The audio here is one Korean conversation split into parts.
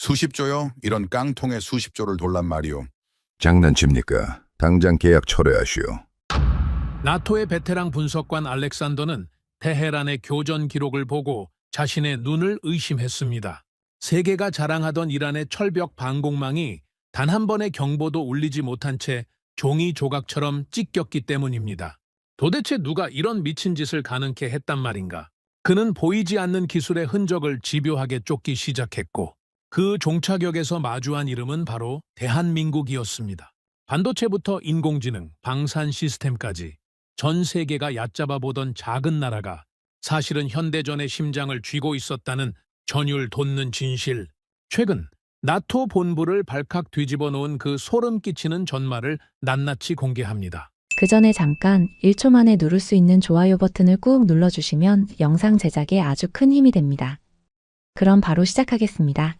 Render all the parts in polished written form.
수십조요? 이런 깡통에 수십조를 돌란 말이오. 장난칩니까? 당장 계약 철회하시오. 나토의 베테랑 분석관 알렉산더는 테헤란의 교전 기록을 보고 자신의 눈을 의심했습니다. 세계가 자랑하던 이란의 철벽 방공망이 단 한 번의 경보도 울리지 못한 채 종이 조각처럼 찢겼기 때문입니다. 도대체 누가 이런 미친 짓을 가능케 했단 말인가? 그는 보이지 않는 기술의 흔적을 집요하게 쫓기 시작했고 그 종착역에서 마주한 이름은 바로 대한민국이었습니다. 반도체부터 인공지능, 방산 시스템까지 전 세계가 얕잡아 보던 작은 나라가 사실은 현대전의 심장을 쥐고 있었다는 전율 돋는 진실. 최근 나토 본부를 발칵 뒤집어 놓은 그 소름 끼치는 전말을 낱낱이 공개합니다. 그 전에 잠깐 1초 만에 누를 수 있는 좋아요 버튼을 꾹 눌러주시면 영상 제작에 아주 큰 힘이 됩니다. 그럼 바로 시작하겠습니다.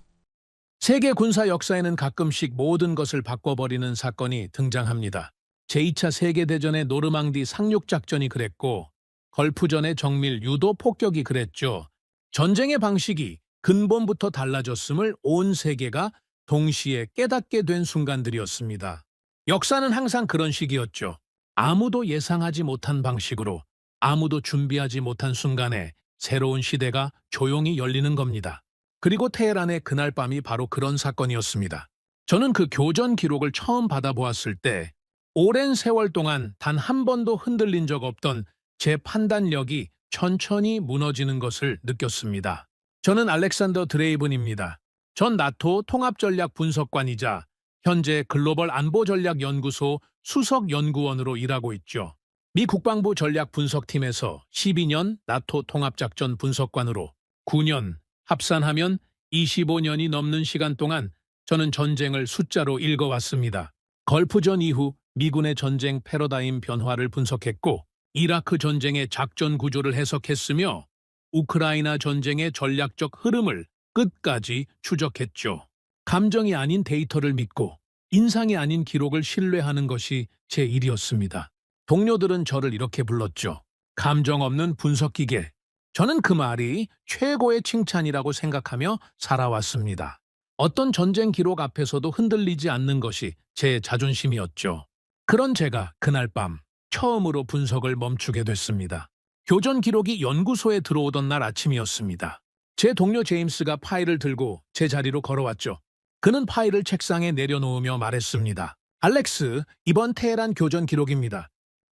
세계 군사 역사에는 가끔씩 모든 것을 바꿔버리는 사건이 등장합니다. 제2차 세계대전의 노르망디 상륙작전이 그랬고 걸프전의 정밀 유도 폭격이 그랬죠. 전쟁의 방식이 근본부터 달라졌음을 온 세계가 동시에 깨닫게 된 순간들이었습니다. 역사는 항상 그런 식이었죠. 아무도 예상하지 못한 방식으로, 아무도 준비하지 못한 순간에 새로운 시대가 조용히 열리는 겁니다. 그리고 테헤란의 그날 밤이 바로 그런 사건이었습니다. 저는 그 교전 기록을 처음 받아보았을 때 오랜 세월 동안 단 한 번도 흔들린 적 없던 제 판단력이 천천히 무너지는 것을 느꼈습니다. 저는 알렉산더 드레이븐입니다. 전 나토 통합전략 분석관이자 현재 글로벌 안보전략연구소 수석연구원으로 일하고 있죠. 미 국방부 전략분석팀에서 12년 나토 통합작전 분석관으로 9년, 합산하면 25년이 넘는 시간 동안 저는 전쟁을 숫자로 읽어왔습니다. 걸프전 이후 미군의 전쟁 패러다임 변화를 분석했고 이라크 전쟁의 작전 구조를 해석했으며 우크라이나 전쟁의 전략적 흐름을 끝까지 추적했죠. 감정이 아닌 데이터를 믿고 인상이 아닌 기록을 신뢰하는 것이 제 일이었습니다. 동료들은 저를 이렇게 불렀죠. 감정 없는 분석기계. 저는 그 말이 최고의 칭찬이라고 생각하며 살아왔습니다. 어떤 전쟁 기록 앞에서도 흔들리지 않는 것이 제 자존심이었죠. 그런 제가 그날 밤 처음으로 분석을 멈추게 됐습니다. 교전 기록이 연구소에 들어오던 날 아침이었습니다. 제 동료 제임스가 파일을 들고 제 자리로 걸어왔죠. 그는 파일을 책상에 내려놓으며 말했습니다. 알렉스, 이번 테헤란 교전 기록입니다.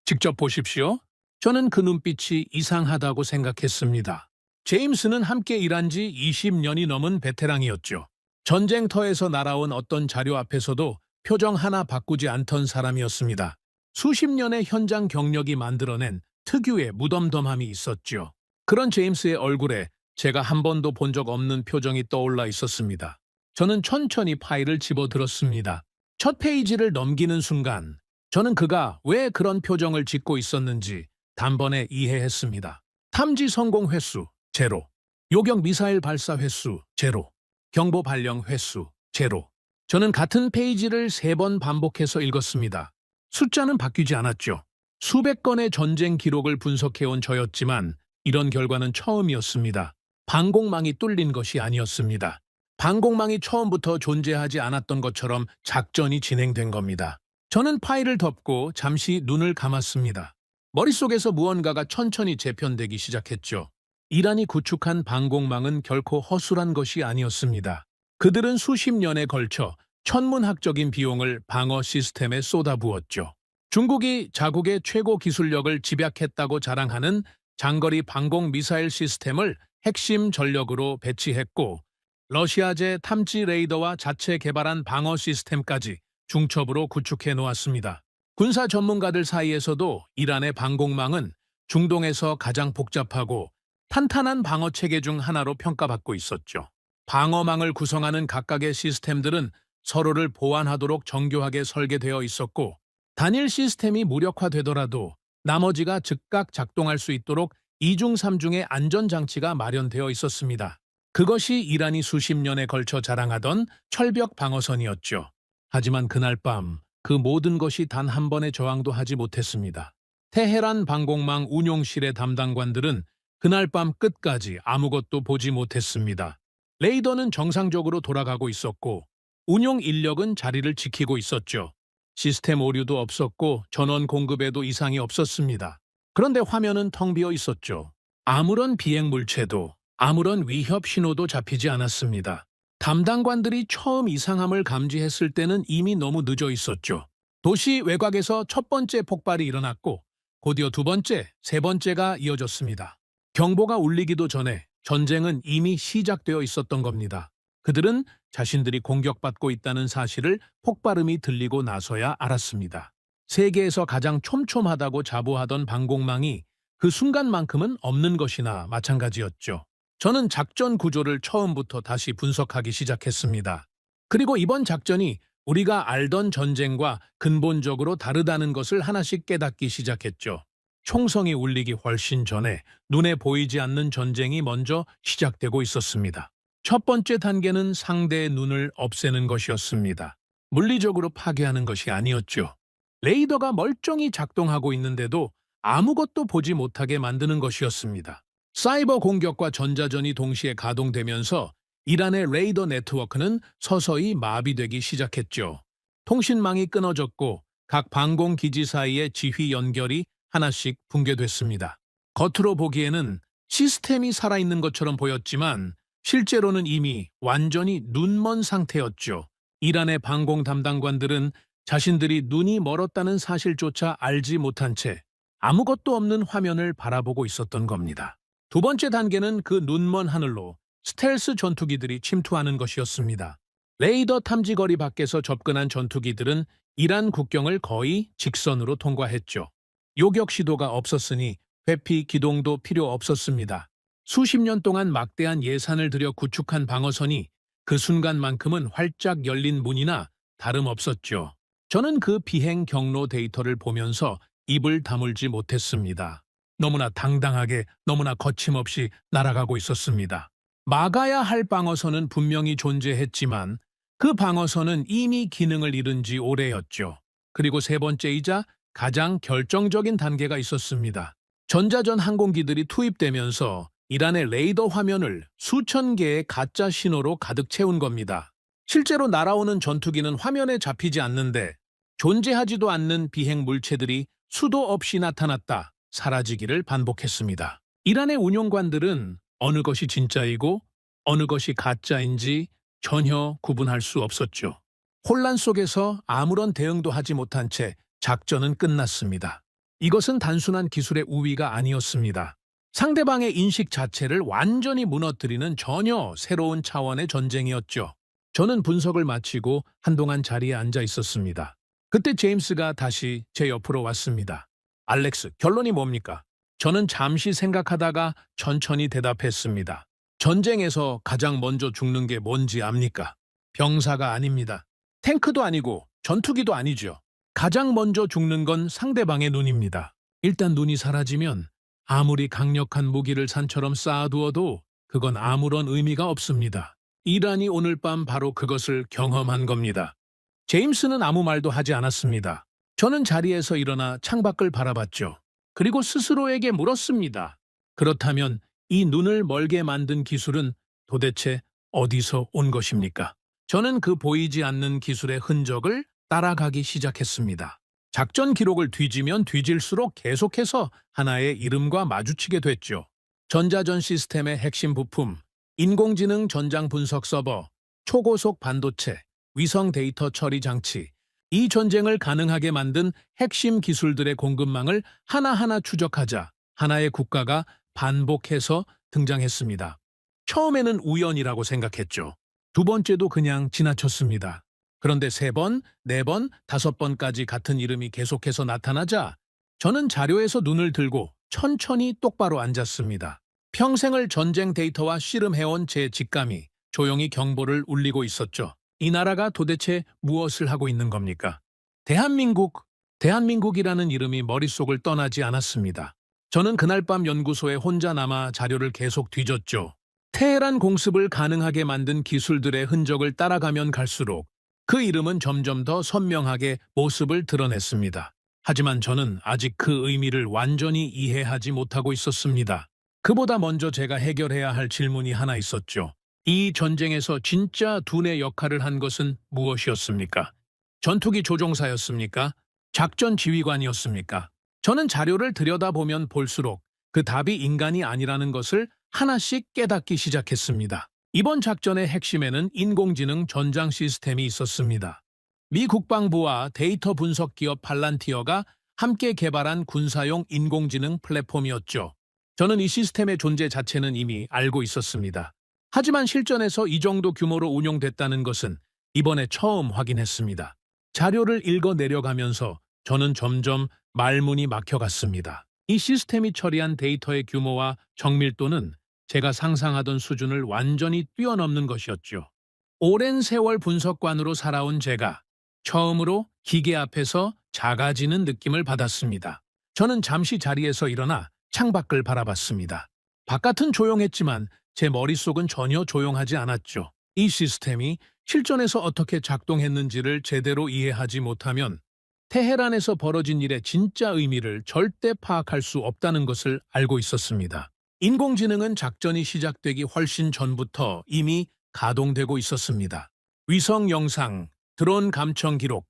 직접 보십시오. 저는 그 눈빛이 이상하다고 생각했습니다. 제임스는 함께 일한 지 20년이 넘은 베테랑이었죠. 전쟁터에서 날아온 어떤 자료 앞에서도 표정 하나 바꾸지 않던 사람이었습니다. 수십 년의 현장 경력이 만들어낸 특유의 무덤덤함이 있었죠. 그런 제임스의 얼굴에 제가 한 번도 본 적 없는 표정이 떠올라 있었습니다. 저는 천천히 파일을 집어들었습니다. 첫 페이지를 넘기는 순간 저는 그가 왜 그런 표정을 짓고 있었는지 단번에 이해했습니다. 탐지 성공 횟수 제로, 요격 미사일 발사 횟수 제로, 경보 발령 횟수 제로. 저는 같은 페이지를 3번 반복해서 읽었습니다. 숫자는 바뀌지 않았죠. 수백 건의 전쟁 기록을 분석해온 저였지만 이런 결과는 처음이었습니다. 방공망이 뚫린 것이 아니었습니다. 방공망이 처음부터 존재하지 않았던 것처럼 작전이 진행된 겁니다. 저는 파일을 덮고 잠시 눈을 감았습니다. 머릿속에서 무언가가 천천히 재편되기 시작했죠. 이란이 구축한 방공망은 결코 허술한 것이 아니었습니다. 그들은 수십 년에 걸쳐 천문학적인 비용을 방어 시스템에 쏟아부었죠. 중국이 자국의 최고 기술력을 집약했다고 자랑하는 장거리 방공 미사일 시스템을 핵심 전력으로 배치했고 러시아제 탐지 레이더와 자체 개발한 방어 시스템까지 중첩으로 구축해 놓았습니다. 군사 전문가들 사이에서도 이란의 방공망은 중동에서 가장 복잡하고 탄탄한 방어 체계 중 하나로 평가받고 있었죠. 방어망을 구성하는 각각의 시스템들은 서로를 보완하도록 정교하게 설계되어 있었고 단일 시스템이 무력화되더라도 나머지가 즉각 작동할 수 있도록 2중 3중의 안전장치가 마련되어 있었습니다. 그것이 이란이 수십 년에 걸쳐 자랑하던 철벽 방어선이었죠. 하지만 그날 밤 그 모든 것이 단 한 번의 저항도 하지 못했습니다. 테헤란 방공망 운용실의 담당관들은 그날 밤 끝까지 아무것도 보지 못했습니다. 레이더는 정상적으로 돌아가고 있었고 운용 인력은 자리를 지키고 있었죠. 시스템 오류도 없었고 전원 공급에도 이상이 없었습니다. 그런데 화면은 텅 비어 있었죠. 아무런 비행 물체도 아무런 위협 신호도 잡히지 않았습니다. 담당관들이 처음 이상함을 감지했을 때는 이미 너무 늦어 있었죠. 도시 외곽에서 첫 번째 폭발이 일어났고 곧이어 두 번째, 세 번째가 이어졌습니다. 경보가 울리기도 전에 전쟁은 이미 시작되어 있었던 겁니다. 그들은 자신들이 공격받고 있다는 사실을 폭발음이 들리고 나서야 알았습니다. 세계에서 가장 촘촘하다고 자부하던 방공망이 그 순간만큼은 없는 것이나 마찬가지였죠. 저는 작전 구조를 처음부터 다시 분석하기 시작했습니다. 그리고 이번 작전이 우리가 알던 전쟁과 근본적으로 다르다는 것을 하나씩 깨닫기 시작했죠. 총성이 울리기 훨씬 전에 눈에 보이지 않는 전쟁이 먼저 시작되고 있었습니다. 첫 번째 단계는 상대의 눈을 없애는 것이었습니다. 물리적으로 파괴하는 것이 아니었죠. 레이더가 멀쩡히 작동하고 있는데도 아무것도 보지 못하게 만드는 것이었습니다. 사이버 공격과 전자전이 동시에 가동되면서 이란의 레이더 네트워크는 서서히 마비되기 시작했죠. 통신망이 끊어졌고 각 방공기지 사이의 지휘 연결이 하나씩 붕괴됐습니다. 겉으로 보기에는 시스템이 살아있는 것처럼 보였지만 실제로는 이미 완전히 눈먼 상태였죠. 이란의 방공 담당관들은 자신들이 눈이 멀었다는 사실조차 알지 못한 채 아무것도 없는 화면을 바라보고 있었던 겁니다. 두 번째 단계는 그 눈먼 하늘로 스텔스 전투기들이 침투하는 것이었습니다. 레이더 탐지거리 밖에서 접근한 전투기들은 이란 국경을 거의 직선으로 통과했죠. 요격 시도가 없었으니 회피 기동도 필요 없었습니다. 수십 년 동안 막대한 예산을 들여 구축한 방어선이 그 순간만큼은 활짝 열린 문이나 다름없었죠. 저는 그 비행 경로 데이터를 보면서 입을 다물지 못했습니다. 너무나 당당하게, 너무나 거침없이 날아가고 있었습니다. 막아야 할 방어선은 분명히 존재했지만 그 방어선은 이미 기능을 잃은 지 오래였죠. 그리고 세 번째이자 가장 결정적인 단계가 있었습니다. 전자전 항공기들이 투입되면서 이란의 레이더 화면을 수천 개의 가짜 신호로 가득 채운 겁니다. 실제로 날아오는 전투기는 화면에 잡히지 않는데 존재하지도 않는 비행 물체들이 수도 없이 나타났다 사라지기를 반복했습니다. 이란의 운용관들은 어느 것이 진짜이고 어느 것이 가짜인지 전혀 구분할 수 없었죠. 혼란 속에서 아무런 대응도 하지 못한 채 작전은 끝났습니다. 이것은 단순한 기술의 우위가 아니었습니다. 상대방의 인식 자체를 완전히 무너뜨리는 전혀 새로운 차원의 전쟁이었죠. 저는 분석을 마치고 한동안 자리에 앉아 있었습니다. 그때 제임스가 다시 제 옆으로 왔습니다. 알렉스, 결론이 뭡니까? 저는 잠시 생각하다가 천천히 대답했습니다. 전쟁에서 가장 먼저 죽는 게 뭔지 압니까? 병사가 아닙니다. 탱크도 아니고 전투기도 아니죠. 가장 먼저 죽는 건 상대방의 눈입니다. 일단 눈이 사라지면 아무리 강력한 무기를 산처럼 쌓아두어도 그건 아무런 의미가 없습니다. 이란이 오늘 밤 바로 그것을 경험한 겁니다. 제임스는 아무 말도 하지 않았습니다. 저는 자리에서 일어나 창밖을 바라봤죠. 그리고 스스로에게 물었습니다. 그렇다면 이 눈을 멀게 만든 기술은 도대체 어디서 온 것입니까? 저는 그 보이지 않는 기술의 흔적을 따라가기 시작했습니다. 작전 기록을 뒤지면 뒤질수록 계속해서 하나의 이름과 마주치게 됐죠. 전자전 시스템의 핵심 부품, 인공지능 전장 분석 서버, 초고속 반도체, 위성 데이터 처리 장치, 이 전쟁을 가능하게 만든 핵심 기술들의 공급망을 하나하나 추적하자 하나의 국가가 반복해서 등장했습니다. 처음에는 우연이라고 생각했죠. 두 번째도 그냥 지나쳤습니다. 그런데 세 번, 네 번, 다섯 번까지 같은 이름이 계속해서 나타나자 저는 자료에서 눈을 들고 천천히 똑바로 앉았습니다. 평생을 전쟁 데이터와 씨름해온 제 직감이 조용히 경보를 울리고 있었죠. 이 나라가 도대체 무엇을 하고 있는 겁니까? 대한민국이라는 이름이 머릿속을 떠나지 않았습니다. 저는 그날 밤 연구소에 혼자 남아 자료를 계속 뒤졌죠. 테헤란 공습을 가능하게 만든 기술들의 흔적을 따라가면 갈수록 그 이름은 점점 더 선명하게 모습을 드러냈습니다. 하지만 저는 아직 그 의미를 완전히 이해하지 못하고 있었습니다. 그보다 먼저 제가 해결해야 할 질문이 하나 있었죠. 이 전쟁에서 진짜 두뇌 역할을 한 것은 무엇이었습니까? 전투기 조종사였습니까? 작전 지휘관이었습니까? 저는 자료를 들여다보면 볼수록 그 답이 인간이 아니라는 것을 하나씩 깨닫기 시작했습니다. 이번 작전의 핵심에는 인공지능 전장 시스템이 있었습니다. 미 국방부와 데이터 분석 기업 팔란티어가 함께 개발한 군사용 인공지능 플랫폼이었죠. 저는 이 시스템의 존재 자체는 이미 알고 있었습니다. 하지만 실전에서 이 정도 규모로 운용됐다는 것은 이번에 처음 확인했습니다. 자료를 읽어 내려가면서 저는 점점 말문이 막혀갔습니다. 이 시스템이 처리한 데이터의 규모와 정밀도는 제가 상상하던 수준을 완전히 뛰어넘는 것이었죠. 오랜 세월 분석관으로 살아온 제가 처음으로 기계 앞에서 작아지는 느낌을 받았습니다. 저는 잠시 자리에서 일어나 창밖을 바라봤습니다. 바깥은 조용했지만 제 머릿속은 전혀 조용하지 않았죠. 이 시스템이 실전에서 어떻게 작동했는지를 제대로 이해하지 못하면 테헤란에서 벌어진 일의 진짜 의미를 절대 파악할 수 없다는 것을 알고 있었습니다. 인공지능은 작전이 시작되기 훨씬 전부터 이미 가동되고 있었습니다. 위성 영상, 드론 감청 기록,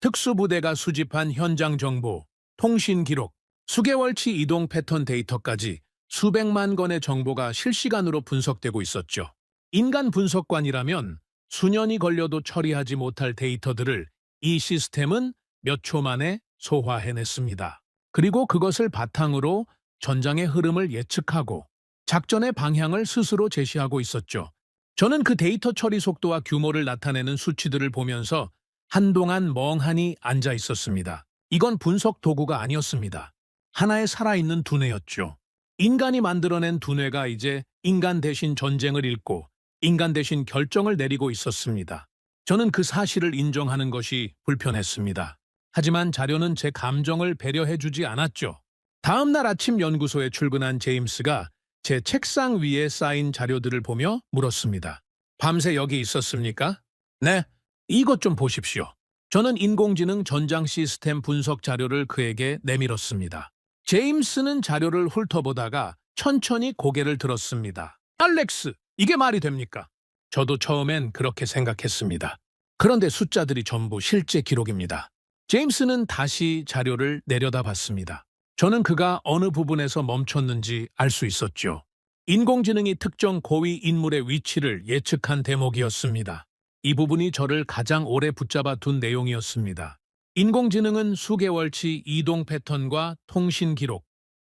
특수부대가 수집한 현장 정보, 통신 기록, 수개월치 이동 패턴 데이터까지 수백만 건의 정보가 실시간으로 분석되고 있었죠. 인간 분석관이라면 수년이 걸려도 처리하지 못할 데이터들을 이 시스템은 몇 초 만에 소화해냈습니다. 그리고 그것을 바탕으로 전장의 흐름을 예측하고 작전의 방향을 스스로 제시하고 있었죠. 저는 그 데이터 처리 속도와 규모를 나타내는 수치들을 보면서 한동안 멍하니 앉아 있었습니다. 이건 분석 도구가 아니었습니다. 하나의 살아있는 두뇌였죠. 인간이 만들어낸 두뇌가 이제 인간 대신 전쟁을 읽고 인간 대신 결정을 내리고 있었습니다. 저는 그 사실을 인정하는 것이 불편했습니다. 하지만 자료는 제 감정을 배려해주지 않았죠. 다음 날 아침 연구소에 출근한 제임스가 제 책상 위에 쌓인 자료들을 보며 물었습니다. 밤새 여기 있었습니까? 네, 이것 좀 보십시오. 저는 인공지능 전장 시스템 분석 자료를 그에게 내밀었습니다. 제임스는 자료를 훑어보다가 천천히 고개를 들었습니다. 알렉스, 이게 말이 됩니까? 저도 처음엔 그렇게 생각했습니다. 그런데 숫자들이 전부 실제 기록입니다. 제임스는 다시 자료를 내려다봤습니다. 저는 그가 어느 부분에서 멈췄는지 알 수 있었죠. 인공지능이 특정 고위 인물의 위치를 예측한 대목이었습니다. 이 부분이 저를 가장 오래 붙잡아 둔 내용이었습니다. 인공지능은 수개월치 이동 패턴과 통신 기록,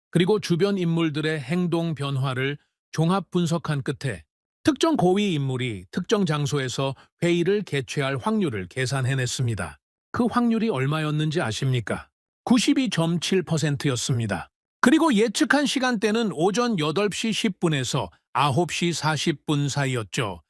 그리고 주변 인물들의 행동 변화를 종합 분석한 끝에 특정 고위 인물이 특정 장소에서 회의를 개최할 확률을 계산해냈습니다. 그 확률이 얼마였는지 아십니까? 92.7%였습니다. 그리고 예측한 시간대는 오전 8시 10분에서 9시 40분 사이였죠.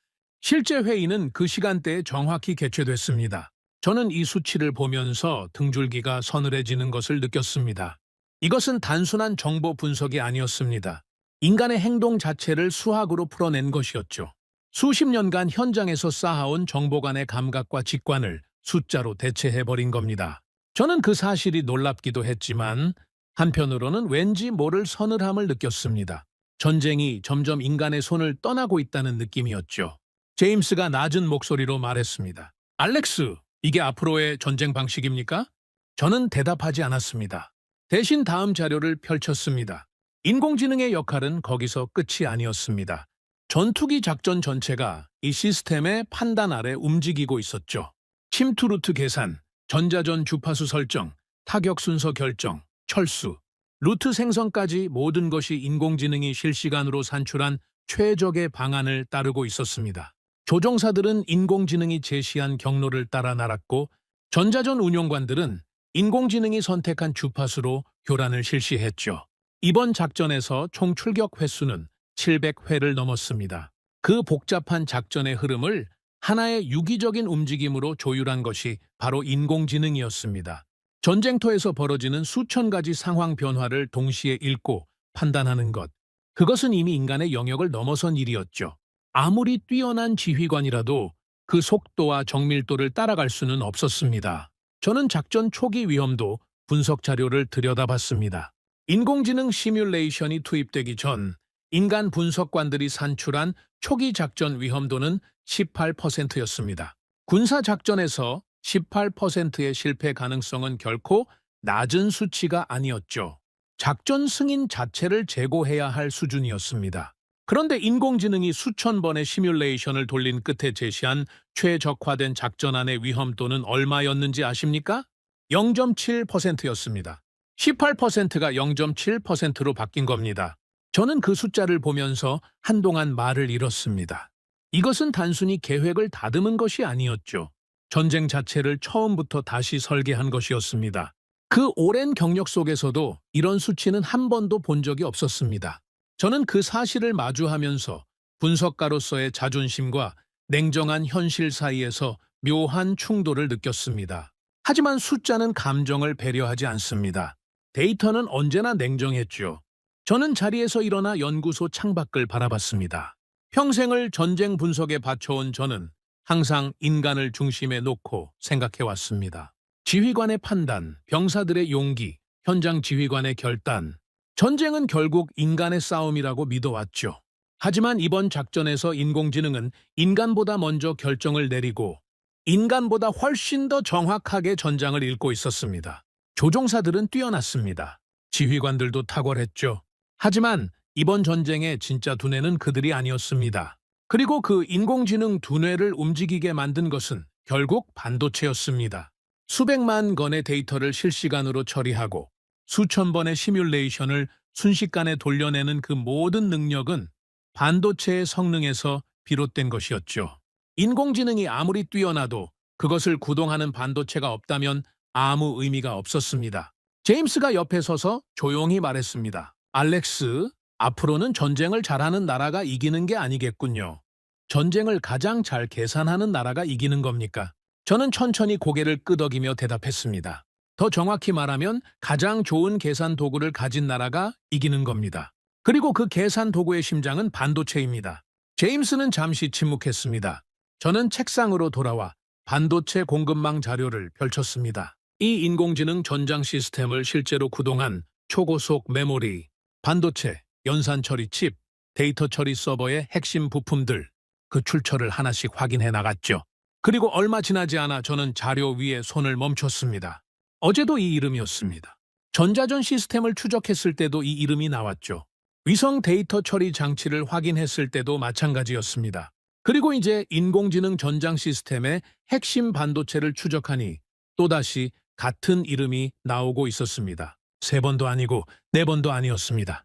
실제 회의는 그 시간대에 정확히 개최됐습니다. 저는 이 수치를 보면서 등줄기가 서늘해지는 것을 느꼈습니다. 이것은 단순한 정보 분석이 아니었습니다. 인간의 행동 자체를 수학으로 풀어낸 것이었죠. 수십 년간 현장에서 쌓아온 정보 간의 감각과 직관을 숫자로 대체해버린 겁니다. 저는 그 사실이 놀랍기도 했지만 한편으로는 왠지 모를 서늘함을 느꼈습니다. 전쟁이 점점 인간의 손을 떠나고 있다는 느낌이었죠. 제임스가 낮은 목소리로 말했습니다. 알렉스, 이게 앞으로의 전쟁 방식입니까? 저는 대답하지 않았습니다. 대신 다음 자료를 펼쳤습니다. 인공지능의 역할은 거기서 끝이 아니었습니다. 전투기 작전 전체가 이 시스템의 판단 아래 움직이고 있었죠. 침투 루트 계산, 전자전 주파수 설정, 타격 순서 결정, 철수, 루트 생성까지 모든 것이 인공지능이 실시간으로 산출한 최적의 방안을 따르고 있었습니다. 조종사들은 인공지능이 제시한 경로를 따라 날았고 전자전 운용관들은 인공지능이 선택한 주파수로 교란을 실시했죠. 이번 작전에서 총 출격 횟수는 700회를 넘었습니다. 그 복잡한 작전의 흐름을 하나의 유기적인 움직임으로 조율한 것이 바로 인공지능이었습니다. 전쟁터에서 벌어지는 수천 가지 상황 변화를 동시에 읽고 판단하는 것, 그것은 이미 인간의 영역을 넘어선 일이었죠. 아무리 뛰어난 지휘관이라도 그 속도와 정밀도를 따라갈 수는 없었습니다. 저는 작전 초기 위험도 분석 자료를 들여다봤습니다. 인공지능 시뮬레이션이 투입되기 전 인간 분석관들이 산출한 초기 작전 위험도는 18%였습니다. 군사 작전에서 18%의 실패 가능성은 결코 낮은 수치가 아니었죠. 작전 승인 자체를 재고해야 할 수준이었습니다. 그런데 인공지능이 수천 번의 시뮬레이션을 돌린 끝에 제시한 최적화된 작전안의 위험도는 얼마였는지 아십니까? 0.7%였습니다. 18%가 0.7%로 바뀐 겁니다. 저는 그 숫자를 보면서 한동안 말을 잃었습니다. 이것은 단순히 계획을 다듬은 것이 아니었죠. 전쟁 자체를 처음부터 다시 설계한 것이었습니다. 그 오랜 경력 속에서도 이런 수치는 한 번도 본 적이 없었습니다. 저는 그 사실을 마주하면서 분석가로서의 자존심과 냉정한 현실 사이에서 묘한 충돌을 느꼈습니다. 하지만 숫자는 감정을 배려하지 않습니다. 데이터는 언제나 냉정했죠. 저는 자리에서 일어나 연구소 창밖을 바라봤습니다. 평생을 전쟁 분석에 바쳐온 저는 항상 인간을 중심에 놓고 생각해왔습니다. 지휘관의 판단, 병사들의 용기, 현장 지휘관의 결단. 전쟁은 결국 인간의 싸움이라고 믿어왔죠. 하지만 이번 작전에서 인공지능은 인간보다 먼저 결정을 내리고 인간보다 훨씬 더 정확하게 전장을 읽고 있었습니다. 조종사들은 뛰어났습니다. 지휘관들도 탁월했죠. 하지만 이번 전쟁의 진짜 두뇌는 그들이 아니었습니다. 그리고 그 인공지능 두뇌를 움직이게 만든 것은 결국 반도체였습니다. 수백만 건의 데이터를 실시간으로 처리하고 수천 번의 시뮬레이션을 순식간에 돌려내는 그 모든 능력은 반도체의 성능에서 비롯된 것이었죠. 인공지능이 아무리 뛰어나도 그것을 구동하는 반도체가 없다면 아무 의미가 없었습니다. 제임스가 옆에 서서 조용히 말했습니다. 알렉스, 앞으로는 전쟁을 잘하는 나라가 이기는 게 아니겠군요. 전쟁을 가장 잘 계산하는 나라가 이기는 겁니까? 저는 천천히 고개를 끄덕이며 대답했습니다. 더 정확히 말하면 가장 좋은 계산 도구를 가진 나라가 이기는 겁니다. 그리고 그 계산 도구의 심장은 반도체입니다. 제임스는 잠시 침묵했습니다. 저는 책상으로 돌아와 반도체 공급망 자료를 펼쳤습니다. 이 인공지능 전장 시스템을 실제로 구동한 초고속 메모리, 반도체, 연산 처리 칩, 데이터 처리 서버의 핵심 부품들, 그 출처를 하나씩 확인해 나갔죠. 그리고 얼마 지나지 않아 저는 자료 위에 손을 멈췄습니다. 어제도 이 이름이었습니다. 전자전 시스템을 추적했을 때도 이 이름이 나왔죠. 위성 데이터 처리 장치를 확인했을 때도 마찬가지였습니다. 그리고 이제 인공지능 전장 시스템의 핵심 반도체를 추적하니 또다시 같은 이름이 나오고 있었습니다. 3번도 아니고 4번도 아니었습니다.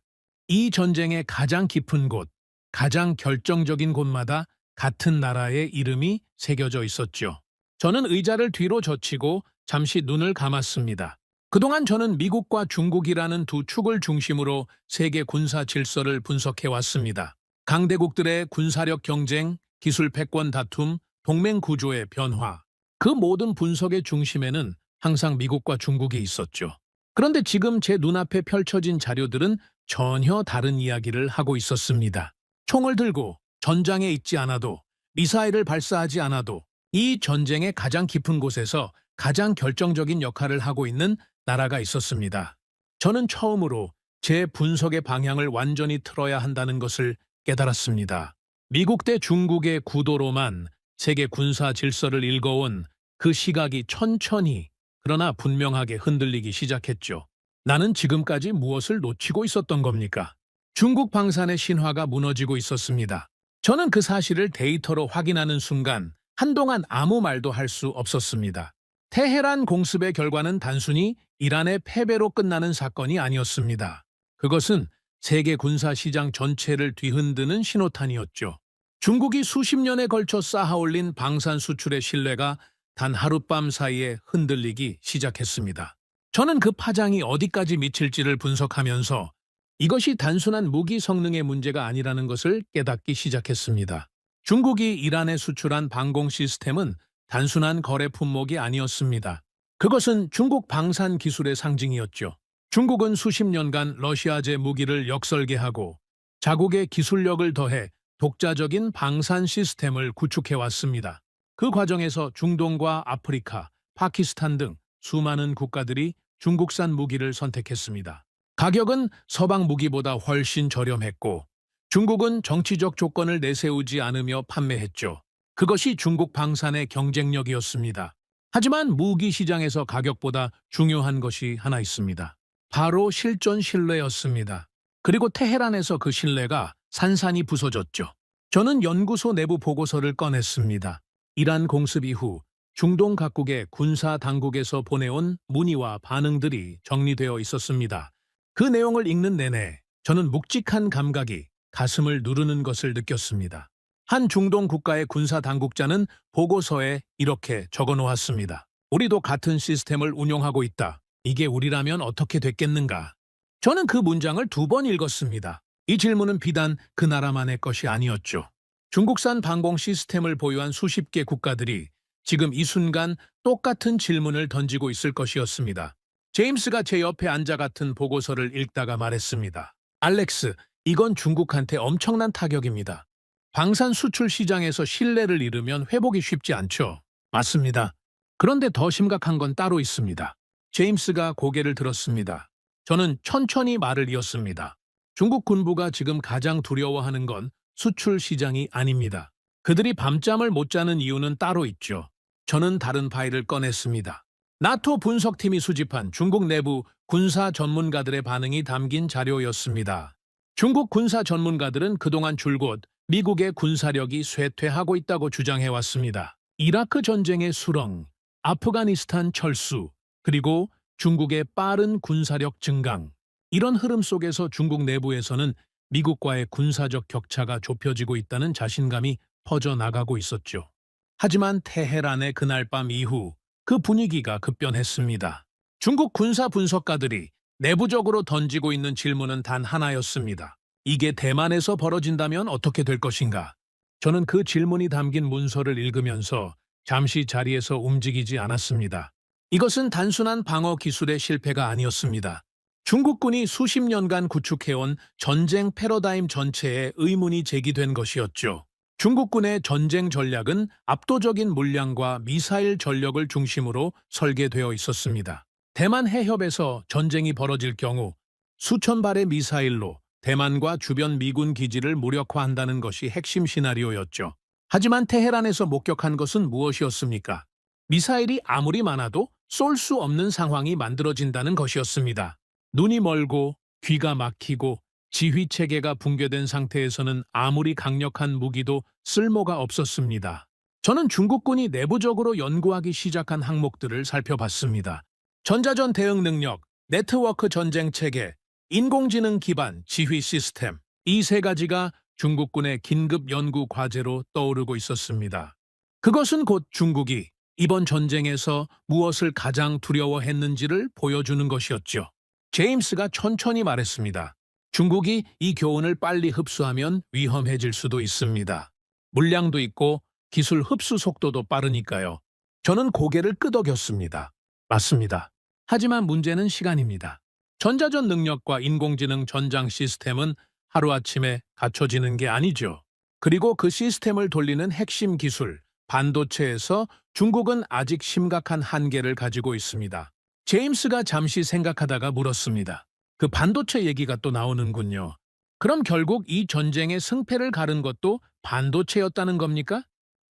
이 전쟁의 가장 깊은 곳, 가장 결정적인 곳마다 같은 나라의 이름이 새겨져 있었죠. 저는 의자를 뒤로 젖히고 잠시 눈을 감았습니다. 그동안 저는 미국과 중국이라는 두 축을 중심으로 세계 군사 질서를 분석해왔습니다. 강대국들의 군사력 경쟁, 기술 패권 다툼, 동맹 구조의 변화. 그 모든 분석의 중심에는 항상 미국과 중국이 있었죠. 그런데 지금 제 눈앞에 펼쳐진 자료들은 전혀 다른 이야기를 하고 있었습니다. 총을 들고 전장에 있지 않아도, 미사일을 발사하지 않아도 이 전쟁의 가장 깊은 곳에서 가장 결정적인 역할을 하고 있는 나라가 있었습니다. 저는 처음으로 제 분석의 방향을 완전히 틀어야 한다는 것을 깨달았습니다. 미국 대 중국의 구도로만 세계 군사 질서를 읽어온 그 시각이 천천히 그러나 분명하게 흔들리기 시작했죠. 나는 지금까지 무엇을 놓치고 있었던 겁니까? 중국 방산의 신화가 무너지고 있었습니다. 저는 그 사실을 데이터로 확인하는 순간 한동안 아무 말도 할 수 없었습니다. 테헤란 공습의 결과는 단순히 이란의 패배로 끝나는 사건이 아니었습니다. 그것은 세계 군사 시장 전체를 뒤흔드는 신호탄이었죠. 중국이 수십 년에 걸쳐 쌓아올린 방산 수출의 신뢰가 단 하룻밤 사이에 흔들리기 시작했습니다. 저는 그 파장이 어디까지 미칠지를 분석하면서 이것이 단순한 무기 성능의 문제가 아니라는 것을 깨닫기 시작했습니다. 중국이 이란에 수출한 방공 시스템은 단순한 거래 품목이 아니었습니다. 그것은 중국 방산 기술의 상징이었죠. 중국은 수십 년간 러시아제 무기를 역설계하고 자국의 기술력을 더해 독자적인 방산 시스템을 구축해왔습니다. 그 과정에서 중동과 아프리카, 파키스탄 등 수많은 국가들이 중국산 무기를 선택했습니다. 가격은 서방 무기보다 훨씬 저렴했고 중국은 정치적 조건을 내세우지 않으며 판매했죠. 그것이 중국 방산의 경쟁력이었습니다. 하지만 무기 시장에서 가격보다 중요한 것이 하나 있습니다. 바로 실전 신뢰였습니다. 그리고 테헤란에서 그 신뢰가 산산이 부서졌죠. 저는 연구소 내부 보고서를 꺼냈습니다. 이란 공습 이후 중동 각국의 군사 당국에서 보내온 문의와 반응들이 정리되어 있었습니다. 그 내용을 읽는 내내 저는 묵직한 감각이 가슴을 누르는 것을 느꼈습니다. 한 중동 국가의 군사 당국자는 보고서에 이렇게 적어 놓았습니다. 우리도 같은 시스템을 운용하고 있다. 이게 우리라면 어떻게 됐겠는가? 저는 그 문장을 2번 읽었습니다. 이 질문은 비단 그 나라만의 것이 아니었죠. 중국산 방공 시스템을 보유한 수십 개 국가들이 지금 이 순간 똑같은 질문을 던지고 있을 것이었습니다. 제임스가 제 옆에 앉아 같은 보고서를 읽다가 말했습니다. 알렉스, 이건 중국한테 엄청난 타격입니다. 방산 수출 시장에서 신뢰를 잃으면 회복이 쉽지 않죠. 맞습니다. 그런데 더 심각한 건 따로 있습니다. 제임스가 고개를 들었습니다. 저는 천천히 말을 이었습니다. 중국 군부가 지금 가장 두려워하는 건 수출 시장이 아닙니다. 그들이 밤잠을 못 자는 이유는 따로 있죠. 저는 다른 파일을 꺼냈습니다. 나토 분석팀이 수집한 중국 내부 군사 전문가들의 반응이 담긴 자료였습니다. 중국 군사 전문가들은 그동안 줄곧 미국의 군사력이 쇠퇴하고 있다고 주장해왔습니다. 이라크 전쟁의 수렁, 아프가니스탄 철수, 그리고 중국의 빠른 군사력 증강. 이런 흐름 속에서 중국 내부에서는 미국과의 군사적 격차가 좁혀지고 있다는 자신감이 퍼져나가고 있었죠. 하지만 테헤란의 그날 밤 이후 그 분위기가 급변했습니다. 중국 군사 분석가들이 내부적으로 던지고 있는 질문은 단 하나였습니다. 이게 대만에서 벌어진다면 어떻게 될 것인가? 저는 그 질문이 담긴 문서를 읽으면서 잠시 자리에서 움직이지 않았습니다. 이것은 단순한 방어 기술의 실패가 아니었습니다. 중국군이 수십 년간 구축해온 전쟁 패러다임 전체에 의문이 제기된 것이었죠. 중국군의 전쟁 전략은 압도적인 물량과 미사일 전력을 중심으로 설계되어 있었습니다. 대만 해협에서 전쟁이 벌어질 경우 수천 발의 미사일로 대만과 주변 미군 기지를 무력화한다는 것이 핵심 시나리오였죠. 하지만 테헤란에서 목격한 것은 무엇이었습니까? 미사일이 아무리 많아도 쏠 수 없는 상황이 만들어진다는 것이었습니다. 눈이 멀고 귀가 막히고 지휘체계가 붕괴된 상태에서는 아무리 강력한 무기도 쓸모가 없었습니다. 저는 중국군이 내부적으로 연구하기 시작한 항목들을 살펴봤습니다. 전자전 대응 능력, 네트워크 전쟁 체계, 인공지능 기반 지휘 시스템, 이 3가지가 중국군의 긴급 연구 과제로 떠오르고 있었습니다. 그것은 곧 중국이 이번 전쟁에서 무엇을 가장 두려워했는지를 보여주는 것이었죠. 제임스가 천천히 말했습니다. 중국이 이 교훈을 빨리 흡수하면 위험해질 수도 있습니다. 물량도 있고 기술 흡수 속도도 빠르니까요. 저는 고개를 끄덕였습니다. 맞습니다. 하지만 문제는 시간입니다. 전자전 능력과 인공지능 전장 시스템은 하루아침에 갖춰지는 게 아니죠. 그리고 그 시스템을 돌리는 핵심 기술, 반도체에서 중국은 아직 심각한 한계를 가지고 있습니다. 제임스가 잠시 생각하다가 물었습니다. 그 반도체 얘기가 또 나오는군요. 그럼 결국 이 전쟁의 승패를 가른 것도 반도체였다는 겁니까?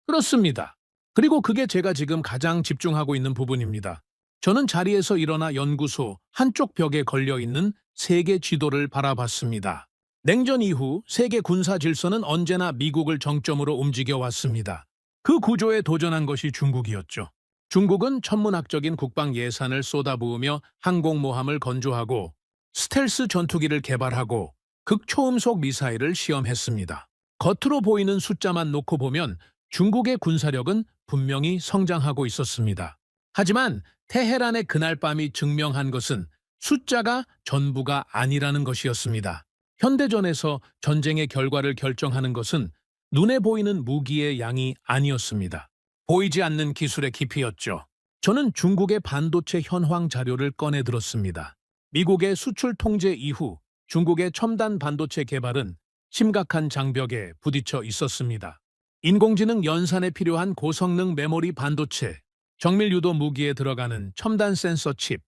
그렇습니다. 그리고 그게 제가 지금 가장 집중하고 있는 부분입니다. 저는 자리에서 일어나 연구소 한쪽 벽에 걸려있는 세계 지도를 바라봤습니다. 냉전 이후 세계 군사 질서는 언제나 미국을 정점으로 움직여왔습니다. 그 구조에 도전한 것이 중국이었죠. 중국은 천문학적인 국방 예산을 쏟아부으며 항공모함을 건조하고 스텔스 전투기를 개발하고 극초음속 미사일을 시험했습니다. 겉으로 보이는 숫자만 놓고 보면 중국의 군사력은 분명히 성장하고 있었습니다. 하지만 테헤란의 그날 밤이 증명한 것은 숫자가 전부가 아니라는 것이었습니다. 현대전에서 전쟁의 결과를 결정하는 것은 눈에 보이는 무기의 양이 아니었습니다. 보이지 않는 기술의 깊이였죠. 저는 중국의 반도체 현황 자료를 꺼내 들었습니다. 미국의 수출 통제 이후 중국의 첨단 반도체 개발은 심각한 장벽에 부딪혀 있었습니다. 인공지능 연산에 필요한 고성능 메모리 반도체, 정밀 유도 무기에 들어가는 첨단 센서 칩,